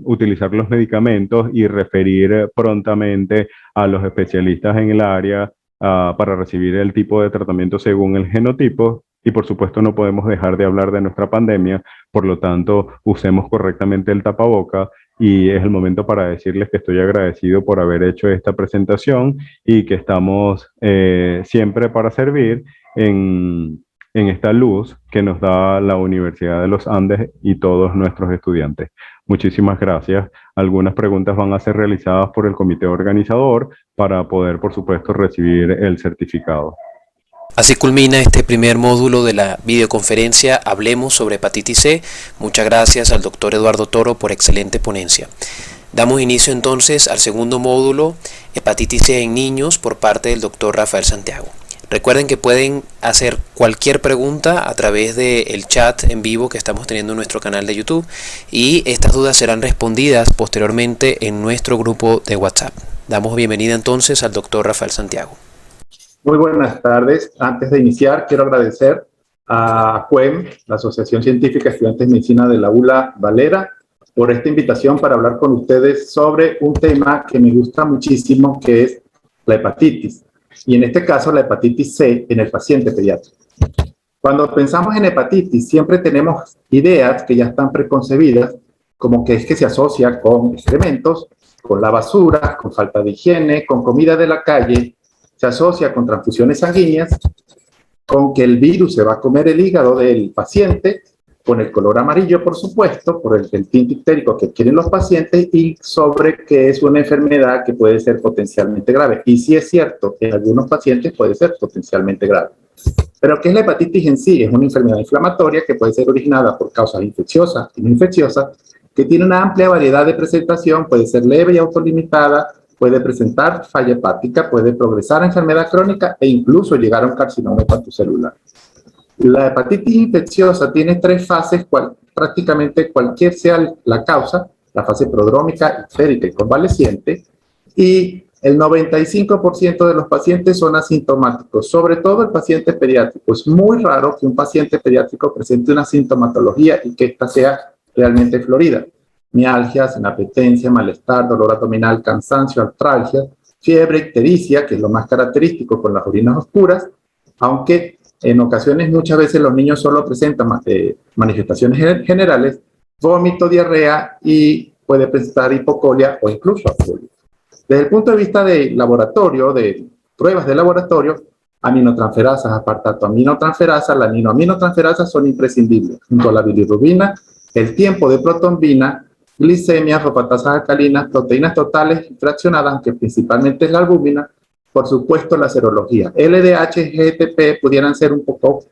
utilizar los medicamentos y referir prontamente a los especialistas en el área para recibir el tipo de tratamiento según el genotipo. Y por supuesto no podemos dejar de hablar de nuestra pandemia, por lo tanto usemos correctamente el tapaboca y es el momento para decirles que estoy agradecido por haber hecho esta presentación y que estamos siempre para servir en esta luz que nos da la Universidad de los Andes y todos nuestros estudiantes. Muchísimas gracias. Algunas preguntas van a ser realizadas por el comité organizador para poder, por supuesto, recibir el certificado. Así culmina este primer módulo de la videoconferencia Hablemos sobre hepatitis C. Muchas gracias al doctor Eduardo Toro por excelente ponencia. Damos inicio entonces al segundo módulo, hepatitis C en niños, por parte del doctor Rafael Santiago. Recuerden que pueden hacer cualquier pregunta a través del chat en vivo que estamos teniendo en nuestro canal de YouTube y estas dudas serán respondidas posteriormente en nuestro grupo de WhatsApp. Damos bienvenida entonces al doctor Rafael Santiago. Muy buenas tardes. Antes de iniciar, quiero agradecer a CUEM, la Asociación Científica de Estudiantes de Medicina de la ULA Valera, por esta invitación para hablar con ustedes sobre un tema que me gusta muchísimo, que es la hepatitis. Y en este caso, la hepatitis C en el paciente pediátrico. Cuando pensamos en hepatitis, siempre tenemos ideas que ya están preconcebidas, como que es que se asocia con excrementos, con la basura, con falta de higiene, con comida de la calle. Se asocia con transfusiones sanguíneas, con que el virus se va a comer el hígado del paciente, con el color amarillo, por supuesto, por el tinte ictérico que adquieren los pacientes y sobre que es una enfermedad que puede ser potencialmente grave. Y sí es cierto, en algunos pacientes puede ser potencialmente grave. Pero ¿qué es la hepatitis en sí? Es una enfermedad inflamatoria que puede ser originada por causas infecciosas y no infecciosas, que tiene una amplia variedad de presentación, puede ser leve y autolimitada, puede presentar falla hepática, puede progresar a enfermedad crónica e incluso llegar a un carcinoma hepatocelular. La hepatitis infecciosa tiene 3 fases, prácticamente cualquier sea la causa, la fase prodrómica, ictérica y convaleciente, y el 95% de los pacientes son asintomáticos, sobre todo el paciente pediátrico. Es muy raro que un paciente pediátrico presente una sintomatología y que ésta sea realmente florida. Mialgias, inapetencia, malestar, dolor abdominal, cansancio, artralgia, fiebre, ictericia, que es lo más característico con las orinas oscuras, aunque en ocasiones muchas veces los niños solo presentan manifestaciones generales, vómito, diarrea y puede presentar hipocolia o incluso apolia. Desde el punto de vista de laboratorio, de pruebas de laboratorio, aminotransferasas, apartato aminotransferasa, la aminotransferasa son imprescindibles, junto a la bilirrubina, el tiempo de protombina, glicemia, fosfatasas alcalinas, proteínas totales y fraccionadas, aunque principalmente es la albúmina, por supuesto la serología. LDH, GTP pudieran ser un poco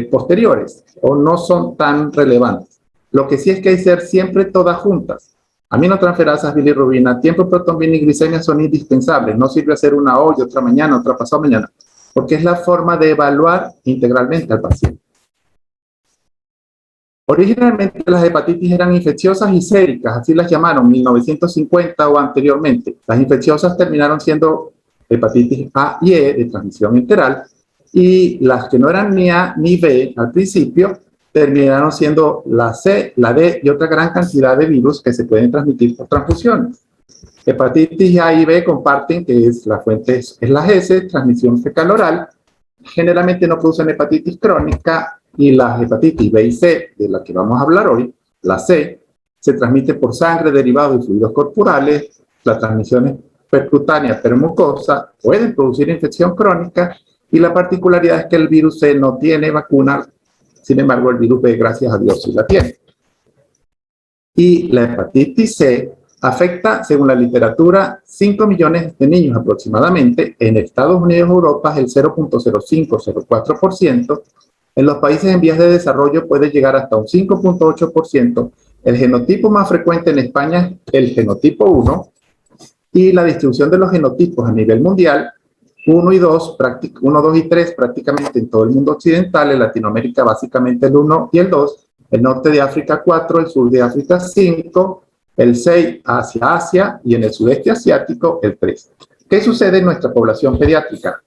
posteriores o no son tan relevantes. Lo que sí es que hay que ser siempre todas juntas. Aminotransferasas, bilirrubina, tiempo de protombina y glicemia son indispensables. No sirve hacer una hoy, otra mañana, otra pasado mañana, porque es la forma de evaluar integralmente al paciente. Originalmente las hepatitis eran infecciosas y séricas, así las llamaron, 1950 o anteriormente. Las infecciosas terminaron siendo hepatitis A y E de transmisión enteral y las que no eran ni A ni B al principio terminaron siendo la C, la D y otra gran cantidad de virus que se pueden transmitir por transfusiones. Hepatitis A y B comparten que la fuente es la S, transmisión fecal oral, generalmente no producen hepatitis crónica y las hepatitis B y C, de la que vamos a hablar hoy, la C, se transmite por sangre, derivados de fluidos corporales, las transmisiones percutánea pero mucosa pueden producir infección crónica y la particularidad es que el virus C no tiene vacuna, sin embargo el virus B, gracias a Dios, sí la tiene. Y la hepatitis C afecta, según la literatura, 5 millones de niños aproximadamente. En Estados Unidos y Europa es el 0.05-0.4%. En los países en vías de desarrollo puede llegar hasta un 5.8%, El genotipo más frecuente en España es el genotipo 1 y la distribución de los genotipos a nivel mundial, 1 y 2, 1, 2 y 3 prácticamente en todo el mundo occidental, en Latinoamérica básicamente el 1 y el 2, el norte de África 4, el sur de África 5, el 6 hacia Asia y en el sudeste asiático el 3. ¿Qué sucede en nuestra población pediátrica?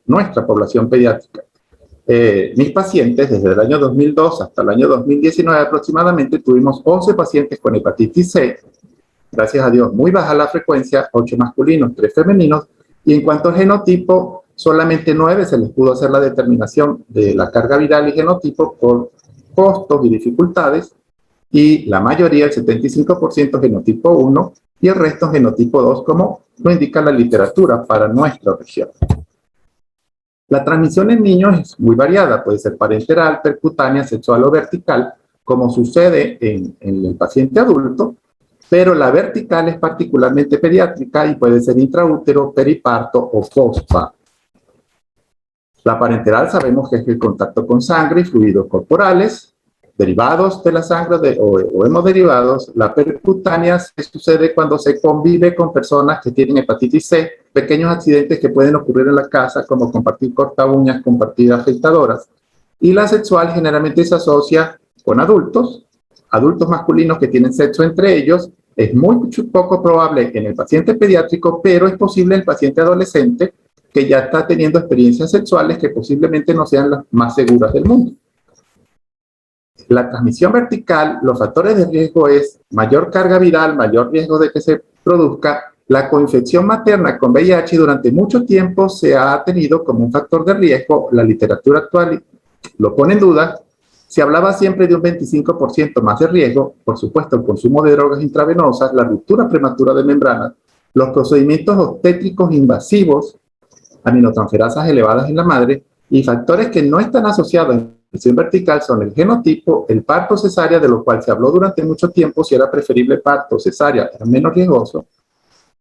Mis pacientes, desde el año 2002 hasta el año 2019 aproximadamente, tuvimos 11 pacientes con hepatitis C. Gracias a Dios, muy baja la frecuencia, 8 masculinos, 3 femeninos. Y en cuanto al genotipo, solamente 9 se les pudo hacer la determinación de la carga viral y genotipo por costos y dificultades. Y la mayoría, el 75%, genotipo 1 y el resto genotipo 2, como lo indica la literatura para nuestra región. La transmisión en niños es muy variada, puede ser parenteral, percutánea, sexual o vertical, como sucede en el paciente adulto, pero la vertical es particularmente pediátrica y puede ser intraútero, periparto o postparto. La parenteral sabemos que es el contacto con sangre y fluidos corporales, derivados de la sangre o hemoderivados. La percutánea sucede cuando se convive con personas que tienen hepatitis C, pequeños accidentes que pueden ocurrir en la casa, como compartir corta uñas, compartir afeitadoras. Y la sexual generalmente se asocia con adultos masculinos que tienen sexo entre ellos. Es muy poco probable en el paciente pediátrico, pero es posible en el paciente adolescente que ya está teniendo experiencias sexuales que posiblemente no sean las más seguras del mundo. La transmisión vertical, los factores de riesgo es mayor carga viral, mayor riesgo de que se produzca la coinfección materna con VIH. Durante mucho tiempo se ha tenido como un factor de riesgo. La literatura actual lo pone en duda. Se hablaba siempre de un 25% más de riesgo. Por supuesto, el consumo de drogas intravenosas, la ruptura prematura de membranas, los procedimientos obstétricos invasivos, aminotransferasas elevadas en la madre y factores que no están asociados en vertical son el genotipo, el parto cesárea, de lo cual se habló durante mucho tiempo si era preferible parto, cesárea, era menos riesgoso.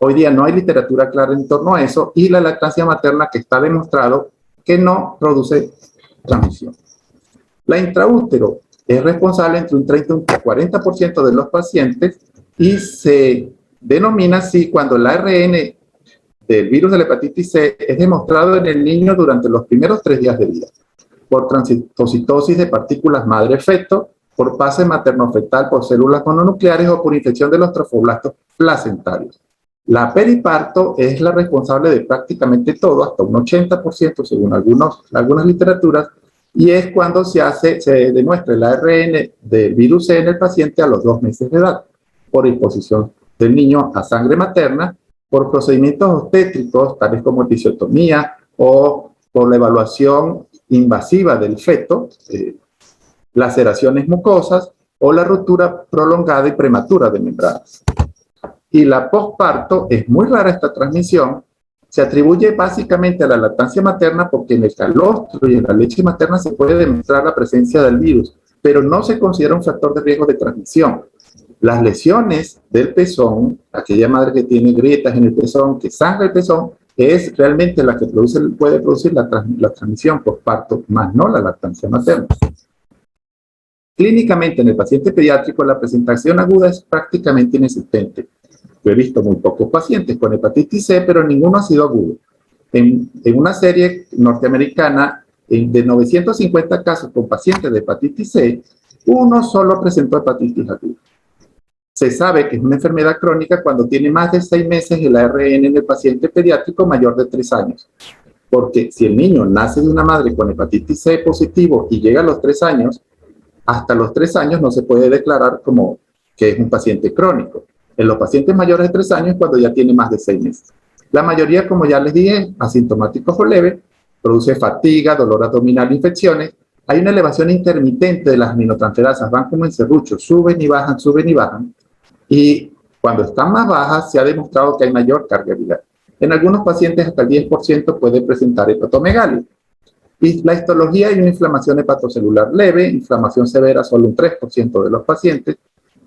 Hoy día no hay literatura clara en torno a eso, y la lactancia materna, que está demostrado que no produce transmisión. La intraútero es responsable entre un 30 y un 40% de los pacientes y se denomina así cuando el ARN del virus de la hepatitis C es demostrado en el niño durante los primeros 3 días de vida, por transitocitosis de partículas madre-feto, por pase materno-fetal por células mononucleares o por infección de los trofoblastos placentarios. La periparto es la responsable de prácticamente todo, hasta un 80% según algunas literaturas, y es cuando se demuestra el ARN del virus C en el paciente a los 2 meses de edad, por exposición del niño a sangre materna, por procedimientos obstétricos, tales como episiotomía, o por la evaluación invasiva del feto, laceraciones mucosas, o la ruptura prolongada y prematura de membranas. Y la posparto, es muy rara esta transmisión, se atribuye básicamente a la lactancia materna porque en el calostro y en la leche materna se puede demostrar la presencia del virus, pero no se considera un factor de riesgo de transmisión. Las lesiones del pezón, aquella madre que tiene grietas en el pezón, que sangra el pezón, es realmente la que puede producir la transmisión posparto, más no la lactancia materna. Clínicamente, en el paciente pediátrico, la presentación aguda es prácticamente inexistente. Yo he visto muy pocos pacientes con hepatitis C, pero ninguno ha sido agudo. En una serie norteamericana, de 950 casos con pacientes de hepatitis C, uno solo presentó hepatitis aguda. Se sabe que es una enfermedad crónica cuando tiene más de 6 meses el ARN en el paciente pediátrico mayor de 3 años. Porque si el niño nace de una madre con hepatitis C positivo y llega a los 3 años, hasta los 3 años no se puede declarar como que es un paciente crónico. En los pacientes mayores de 3 años, cuando ya tiene más de 6 meses. La mayoría, como ya les dije, asintomáticos o leves, produce fatiga, dolor abdominal, infecciones. Hay una elevación intermitente de las aminotransferasas, van como en serrucho, suben y bajan, suben y bajan. Y cuando están más bajas, se ha demostrado que hay mayor carga viral. En algunos pacientes, hasta el 10% puede presentar hepatomegalia. Y la histología y una inflamación hepatocelular leve, inflamación severa, solo un 3% de los pacientes,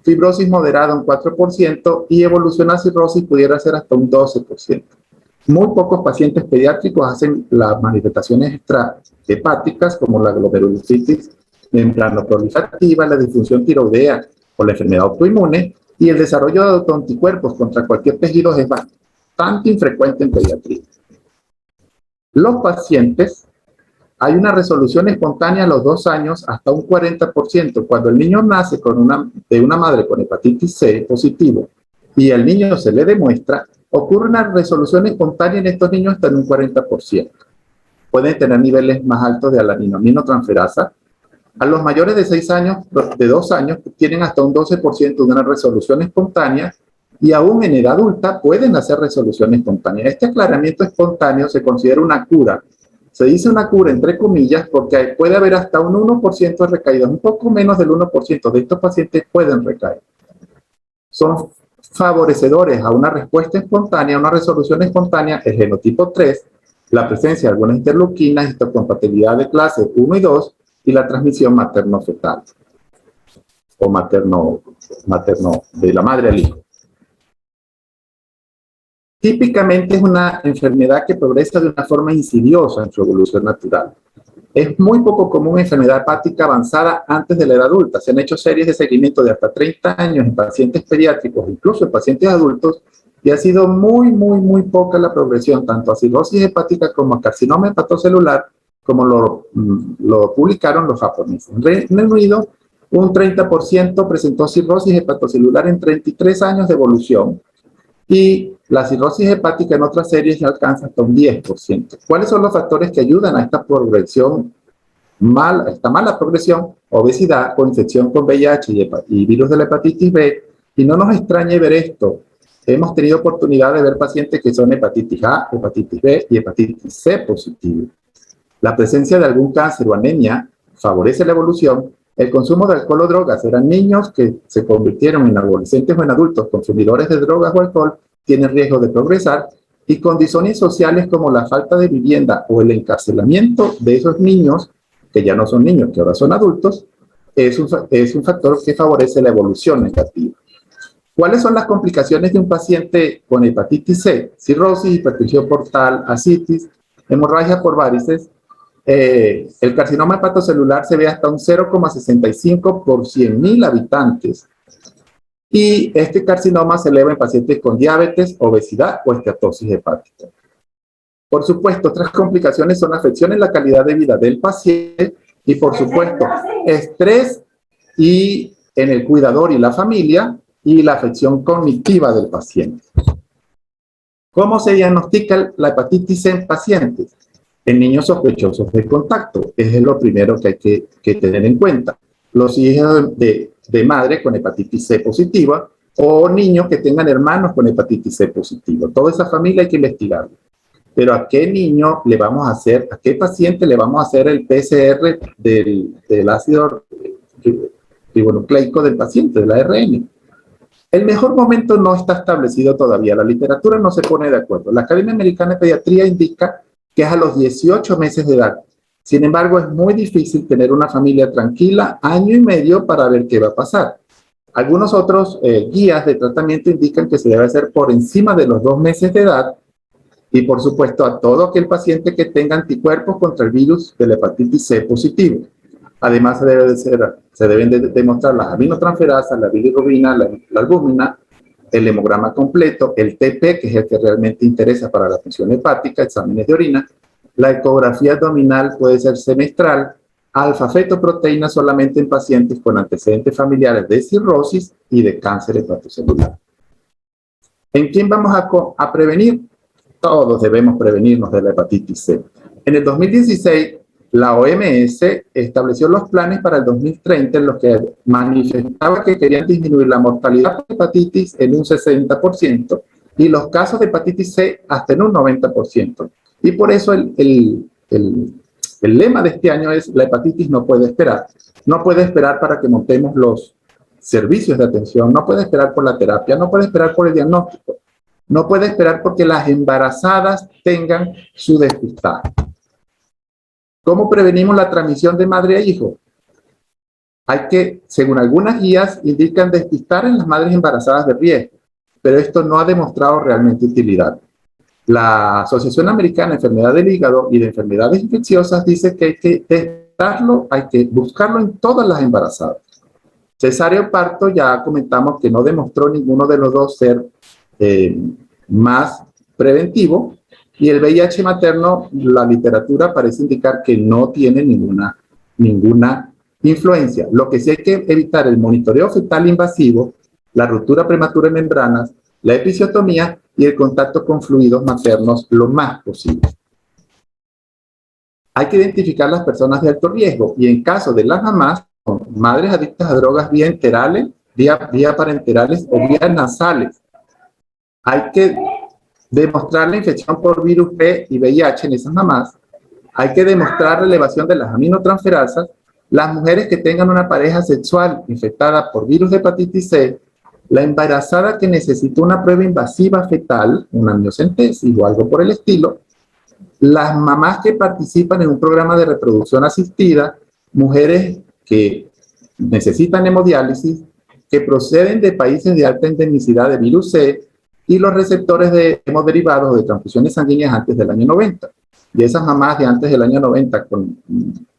fibrosis moderada un 4% y evolución a cirrosis pudiera ser hasta un 12%. Muy pocos pacientes pediátricos hacen las manifestaciones extrahepáticas como la glomerulitis membranoproliferativa, la disfunción tiroidea o la enfermedad autoinmune, y el desarrollo de autoanticuerpos contra cualquier tejido es bastante infrecuente en pediatría. Los pacientes, hay una resolución espontánea a los 2 años hasta un 40%. Cuando el niño nace de una madre con hepatitis C positivo y al niño se le demuestra, ocurre una resolución espontánea en estos niños hasta en un 40%. Pueden tener niveles más altos de alaninoaminotransferasa. A los mayores de 6 años, de 2 años, tienen hasta un 12% de una resolución espontánea, y aún en edad adulta pueden hacer resolución espontánea. Este aclaramiento espontáneo se considera una cura. Se dice una cura entre comillas porque puede haber hasta un 1% de recaídas, un poco menos del 1% de estos pacientes pueden recaer. Son favorecedores a una respuesta espontánea, una resolución espontánea, el genotipo 3, la presencia de algunas interleuquinas, histocompatibilidad de clase 1 y 2, y la transmisión materno-fetal o materno de la madre al hijo. Típicamente es una enfermedad que progresa de una forma insidiosa en su evolución natural. Es muy poco común enfermedad hepática avanzada antes de la edad adulta. Se han hecho series de seguimiento de hasta 30 años en pacientes pediátricos, incluso en pacientes adultos, y ha sido muy poca la progresión, tanto a cirrosis hepática como a carcinoma hepatocelular, como lo publicaron los japoneses. En el Reino Unido, un 30% presentó cirrosis hepatocelular en 33 años de evolución, y la cirrosis hepática en otras series ya alcanza hasta un 10%. ¿Cuáles son los factores que ayudan a esta progresión, esta mala progresión? Obesidad, coinfección con VIH y virus de la hepatitis B. Y no nos extrañe ver esto. Hemos tenido oportunidad de ver pacientes que son hepatitis A, hepatitis B y hepatitis C positivo. La presencia de algún cáncer o anemia favorece la evolución. El consumo de alcohol o drogas, eran niños que se convirtieron en adolescentes o en adultos consumidores de drogas o alcohol, tienen riesgo de progresar, y condiciones sociales como la falta de vivienda o el encarcelamiento de esos niños, que ya no son niños, que ahora son adultos, es un factor que favorece la evolución negativa. ¿Cuáles son las complicaciones de un paciente con hepatitis C? Cirrosis, hipertensión portal, ascitis, hemorragia por varices. El carcinoma hepatocelular se ve hasta un 0,65 por 100.000 habitantes. Y este carcinoma se eleva en pacientes con diabetes, obesidad o esteatosis hepática. Por supuesto, otras complicaciones son afecciones en la calidad de vida del paciente y, por supuesto, estrés y en el cuidador y la familia, y la afección cognitiva del paciente. ¿Cómo se diagnostica la hepatitis C en pacientes? En niños sospechosos de contacto. Es lo primero que hay que tener en cuenta. Los hijos de madre con hepatitis C positiva o niños que tengan hermanos con hepatitis C positiva. Toda esa familia hay que investigarlo. Pero ¿a qué niño le vamos a hacer, a qué paciente le vamos a hacer el PCR del ácido ribonucleico del paciente, del ARN? El mejor momento no está establecido todavía. La literatura no se pone de acuerdo. La Academia Americana de Pediatría indica que es a los 18 meses de edad. Sin embargo, es muy difícil tener una familia tranquila, año y medio, para ver qué va a pasar. Algunos otros guías de tratamiento indican que se debe hacer por encima de los 2 meses de edad, y por supuesto a todo aquel paciente que tenga anticuerpos contra el virus de la hepatitis C positivo. Además, se deben demostrar las aminotransferasas, la bilirrubina, la albúmina, el hemograma completo, el TP, que es el que realmente interesa para la función hepática, exámenes de orina. La ecografía abdominal puede ser semestral, alfa-fetoproteína solamente en pacientes con antecedentes familiares de cirrosis y de cáncer hepatocelular. ¿En quién vamos a prevenir? Todos debemos prevenirnos de la hepatitis C. En el 2016, la OMS estableció los planes para el 2030 en los que manifestaba que querían disminuir la mortalidad por hepatitis en un 60% y los casos de hepatitis C hasta en un 90%. Y por eso el lema de este año es: la hepatitis no puede esperar. No puede esperar para que montemos los servicios de atención, no puede esperar por la terapia, no puede esperar por el diagnóstico, no puede esperar porque las embarazadas tengan su despistaje. ¿Cómo prevenimos la transmisión de madre a hijo? Hay que, según algunas guías, indican despistar en las madres embarazadas de riesgo, pero esto no ha demostrado realmente utilidad. La Asociación Americana de Enfermedad del Hígado y de Enfermedades Infecciosas dice que hay que testarlo, hay que buscarlo en todas las embarazadas. Cesáreo parto ya comentamos que no demostró ninguno de los dos ser más preventivo, y el VIH materno, la literatura parece indicar que no tiene ninguna influencia. Lo que sí hay que evitar el monitoreo fetal invasivo, la ruptura prematura de membranas, la episiotomía y el contacto con fluidos maternos lo más posible. Hay que identificar las personas de alto riesgo y en caso de las mamás, madres adictas a drogas vía enterales, vía parenterales o vías nasales, hay que demostrar la infección por virus B y VIH en esas mamás. Hay que demostrar la elevación de las aminotransferasas. Las mujeres que tengan una pareja sexual infectada por virus de hepatitis C, la embarazada que necesita una prueba invasiva fetal, una amniocentesis o algo por el estilo, las mamás que participan en un programa de reproducción asistida, mujeres que necesitan hemodiálisis, que proceden de países de alta endemicidad de virus C, y los receptores de hemoderivados o de transfusiones sanguíneas antes del año 90. Y esas mamás de antes del año 90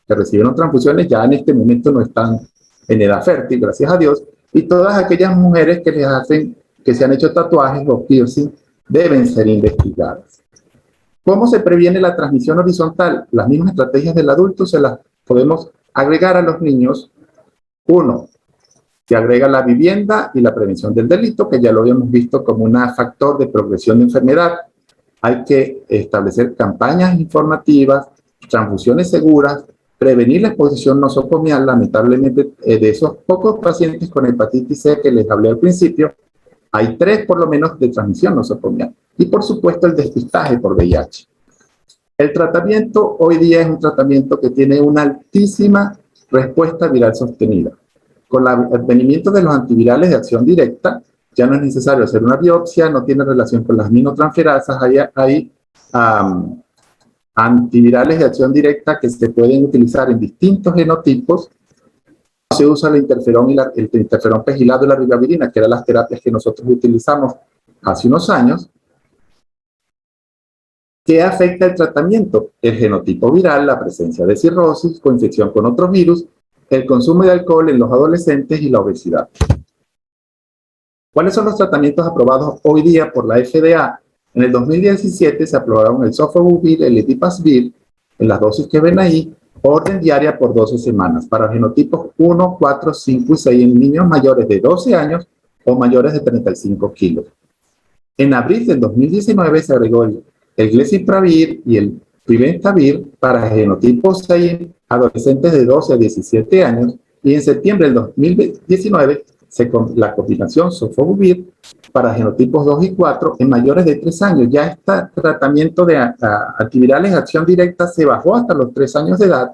que recibieron transfusiones ya en este momento no están en edad fértil, gracias a Dios, y todas aquellas mujeres que se han hecho tatuajes o piercing deben ser investigadas. ¿Cómo se previene la transmisión horizontal? Las mismas estrategias del adulto se las podemos agregar a los niños. Uno, se agrega la vivienda y la prevención del delito, que ya lo habíamos visto como un factor de progresión de enfermedad. Hay que establecer campañas informativas, transfusiones seguras, prevenir la exposición nosocomial, lamentablemente, de esos pocos pacientes con hepatitis C que les hablé al principio, hay 3 por lo menos de transmisión nosocomial. Y por supuesto el despistaje por VIH. El tratamiento hoy día es un tratamiento que tiene una altísima respuesta viral sostenida. Con el advenimiento de los antivirales de acción directa, ya no es necesario hacer una biopsia, no tiene relación con las aminotransferasas, hay antivirales de acción directa que se pueden utilizar en distintos genotipos. Se usa el interferón pegilado y la ribavirina, que eran las terapias que nosotros utilizamos hace unos años. ¿Qué afecta el tratamiento? El genotipo viral, la presencia de cirrosis, coinfección con otros virus, el consumo de alcohol en los adolescentes y la obesidad. ¿Cuáles son los tratamientos aprobados hoy día por la FDA? En el 2017 se aprobaron el sofosbuvir, el etipasvir, en las dosis que ven ahí, orden diaria por 12 semanas, para genotipos 1, 4, 5 y 6 en niños mayores de 12 años o mayores de 35 kilos. En abril del 2019 se agregó el glesipravir y el preventavir para genotipos 6 en adolescentes de 12 a 17 años, y en septiembre del 2019 la combinación sofosbuvir para genotipos 2 y 4 en mayores de 3 años. Ya este tratamiento de antivirales de acción directa se bajó hasta los 3 años de edad,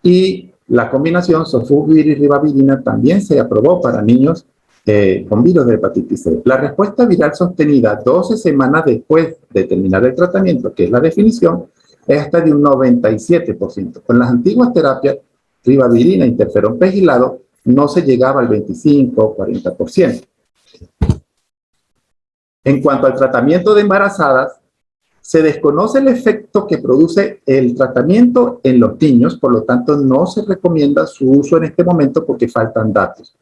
y la combinación sofosbuvir y ribavirina también se aprobó para niños con virus de hepatitis C. La respuesta viral sostenida 12 semanas después de terminar el tratamiento, que es la definición, es hasta de un 97%. Con las antiguas terapias, ribavirina, interferón pegilado, no se llegaba al 25 o 40%. En cuanto al tratamiento de embarazadas, se desconoce el efecto que produce el tratamiento en los niños, por lo tanto no se recomienda su uso en este momento porque faltan datos.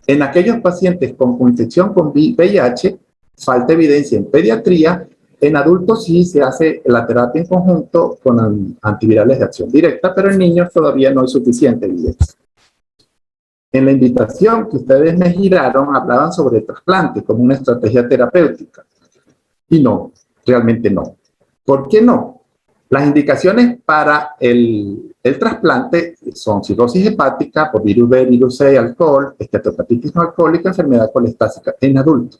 En aquellos pacientes con infección con VIH, falta evidencia en pediatría. En adultos sí se hace la terapia en conjunto con antivirales de acción directa, pero en niños todavía no hay suficiente evidencia. En la invitación que ustedes me giraron, hablaban sobre el trasplante como una estrategia terapéutica. Y no, realmente no. ¿Por qué no? Las indicaciones para el trasplante son cirrosis hepática por virus B, virus C, alcohol, esteatohepatitis no alcohólica, enfermedad colestática en adultos.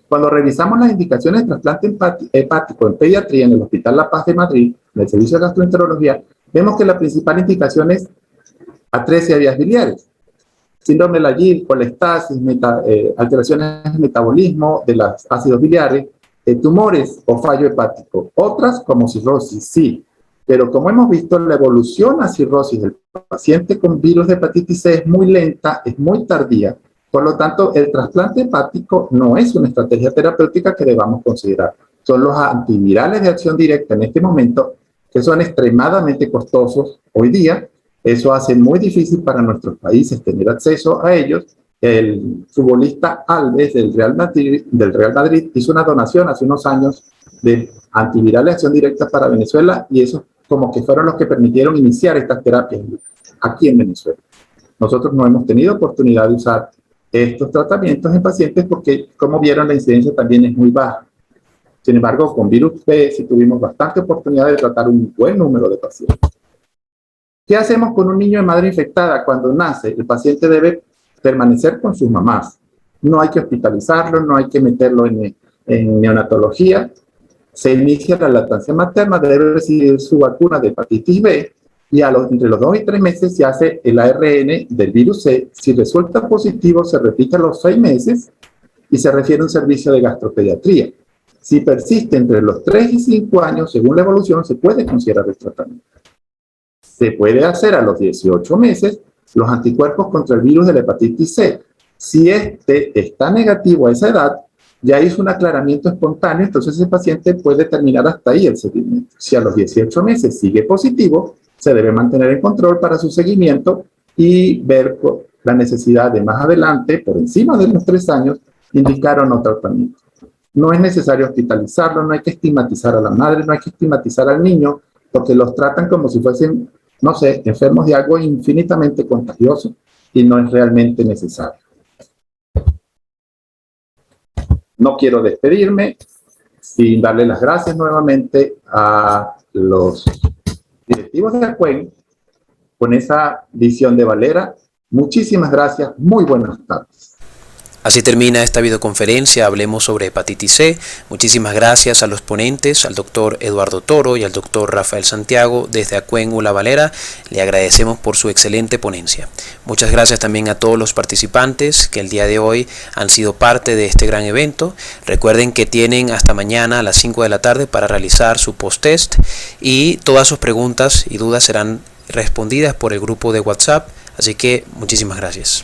Cuando revisamos las indicaciones de trasplante hepático en pediatría en el Hospital La Paz de Madrid, en el Servicio de Gastroenterología, vemos que la principal indicación es atresia de vías biliares, síndrome de Lagil, colestasis, alteraciones de metabolismo de los ácidos biliares, tumores o fallo hepático. Otras como cirrosis, sí, pero como hemos visto, la evolución a cirrosis del paciente con virus de hepatitis C es muy lenta, es muy tardía. Por lo tanto, el trasplante hepático no es una estrategia terapéutica que debamos considerar. Son los antivirales de acción directa en este momento, que son extremadamente costosos hoy día. Eso hace muy difícil para nuestros países tener acceso a ellos, el futbolista Alves del Real Madrid hizo una donación hace unos años de antivirales de acción directa para Venezuela, y esos como que fueron los que permitieron iniciar estas terapias aquí en Venezuela. Nosotros no hemos tenido oportunidad de usar estos tratamientos en pacientes porque, como vieron, la incidencia también es muy baja. Sin embargo, con virus B sí tuvimos bastante oportunidad de tratar un buen número de pacientes. ¿Qué hacemos con un niño de madre infectada cuando nace? El paciente debe permanecer con sus mamás. No hay que hospitalizarlo, no hay que meterlo en neonatología. Se inicia la lactancia materna, debe recibir su vacuna de hepatitis B, y entre los 2 y 3 meses se hace el ARN del virus C. Si resulta positivo, se repite a los 6 meses y se refiere a un servicio de gastropediatría. Si persiste entre los 3 y 5 años, según la evolución, se puede considerar el tratamiento. Se puede hacer a los 18 meses los anticuerpos contra el virus de la hepatitis C. Si este está negativo a esa edad, ya hizo un aclaramiento espontáneo, entonces ese paciente puede terminar hasta ahí el seguimiento. Si a los 18 meses sigue positivo, se debe mantener en control para su seguimiento y ver la necesidad de más adelante, por encima de los 3 años, indicar o no tratamiento. No es necesario hospitalizarlo, no hay que estigmatizar a la madre, no hay que estigmatizar al niño, porque los tratan como si fuesen, no sé, enfermos de algo infinitamente contagioso, y no es realmente necesario. No quiero despedirme sin darle las gracias nuevamente a los directivos de ACUEN con esa visión de Valera. Muchísimas gracias, muy buenas tardes. Así termina esta videoconferencia, hablemos sobre hepatitis C. Muchísimas gracias a los ponentes, al doctor Eduardo Toro y al doctor Rafael Santiago desde ACUEN ULA Valera. Le agradecemos por su excelente ponencia. Muchas gracias también a todos los participantes que el día de hoy han sido parte de este gran evento. Recuerden que tienen hasta mañana a las 5 de la tarde para realizar su post-test, y todas sus preguntas y dudas serán respondidas por el grupo de WhatsApp. Así que muchísimas gracias.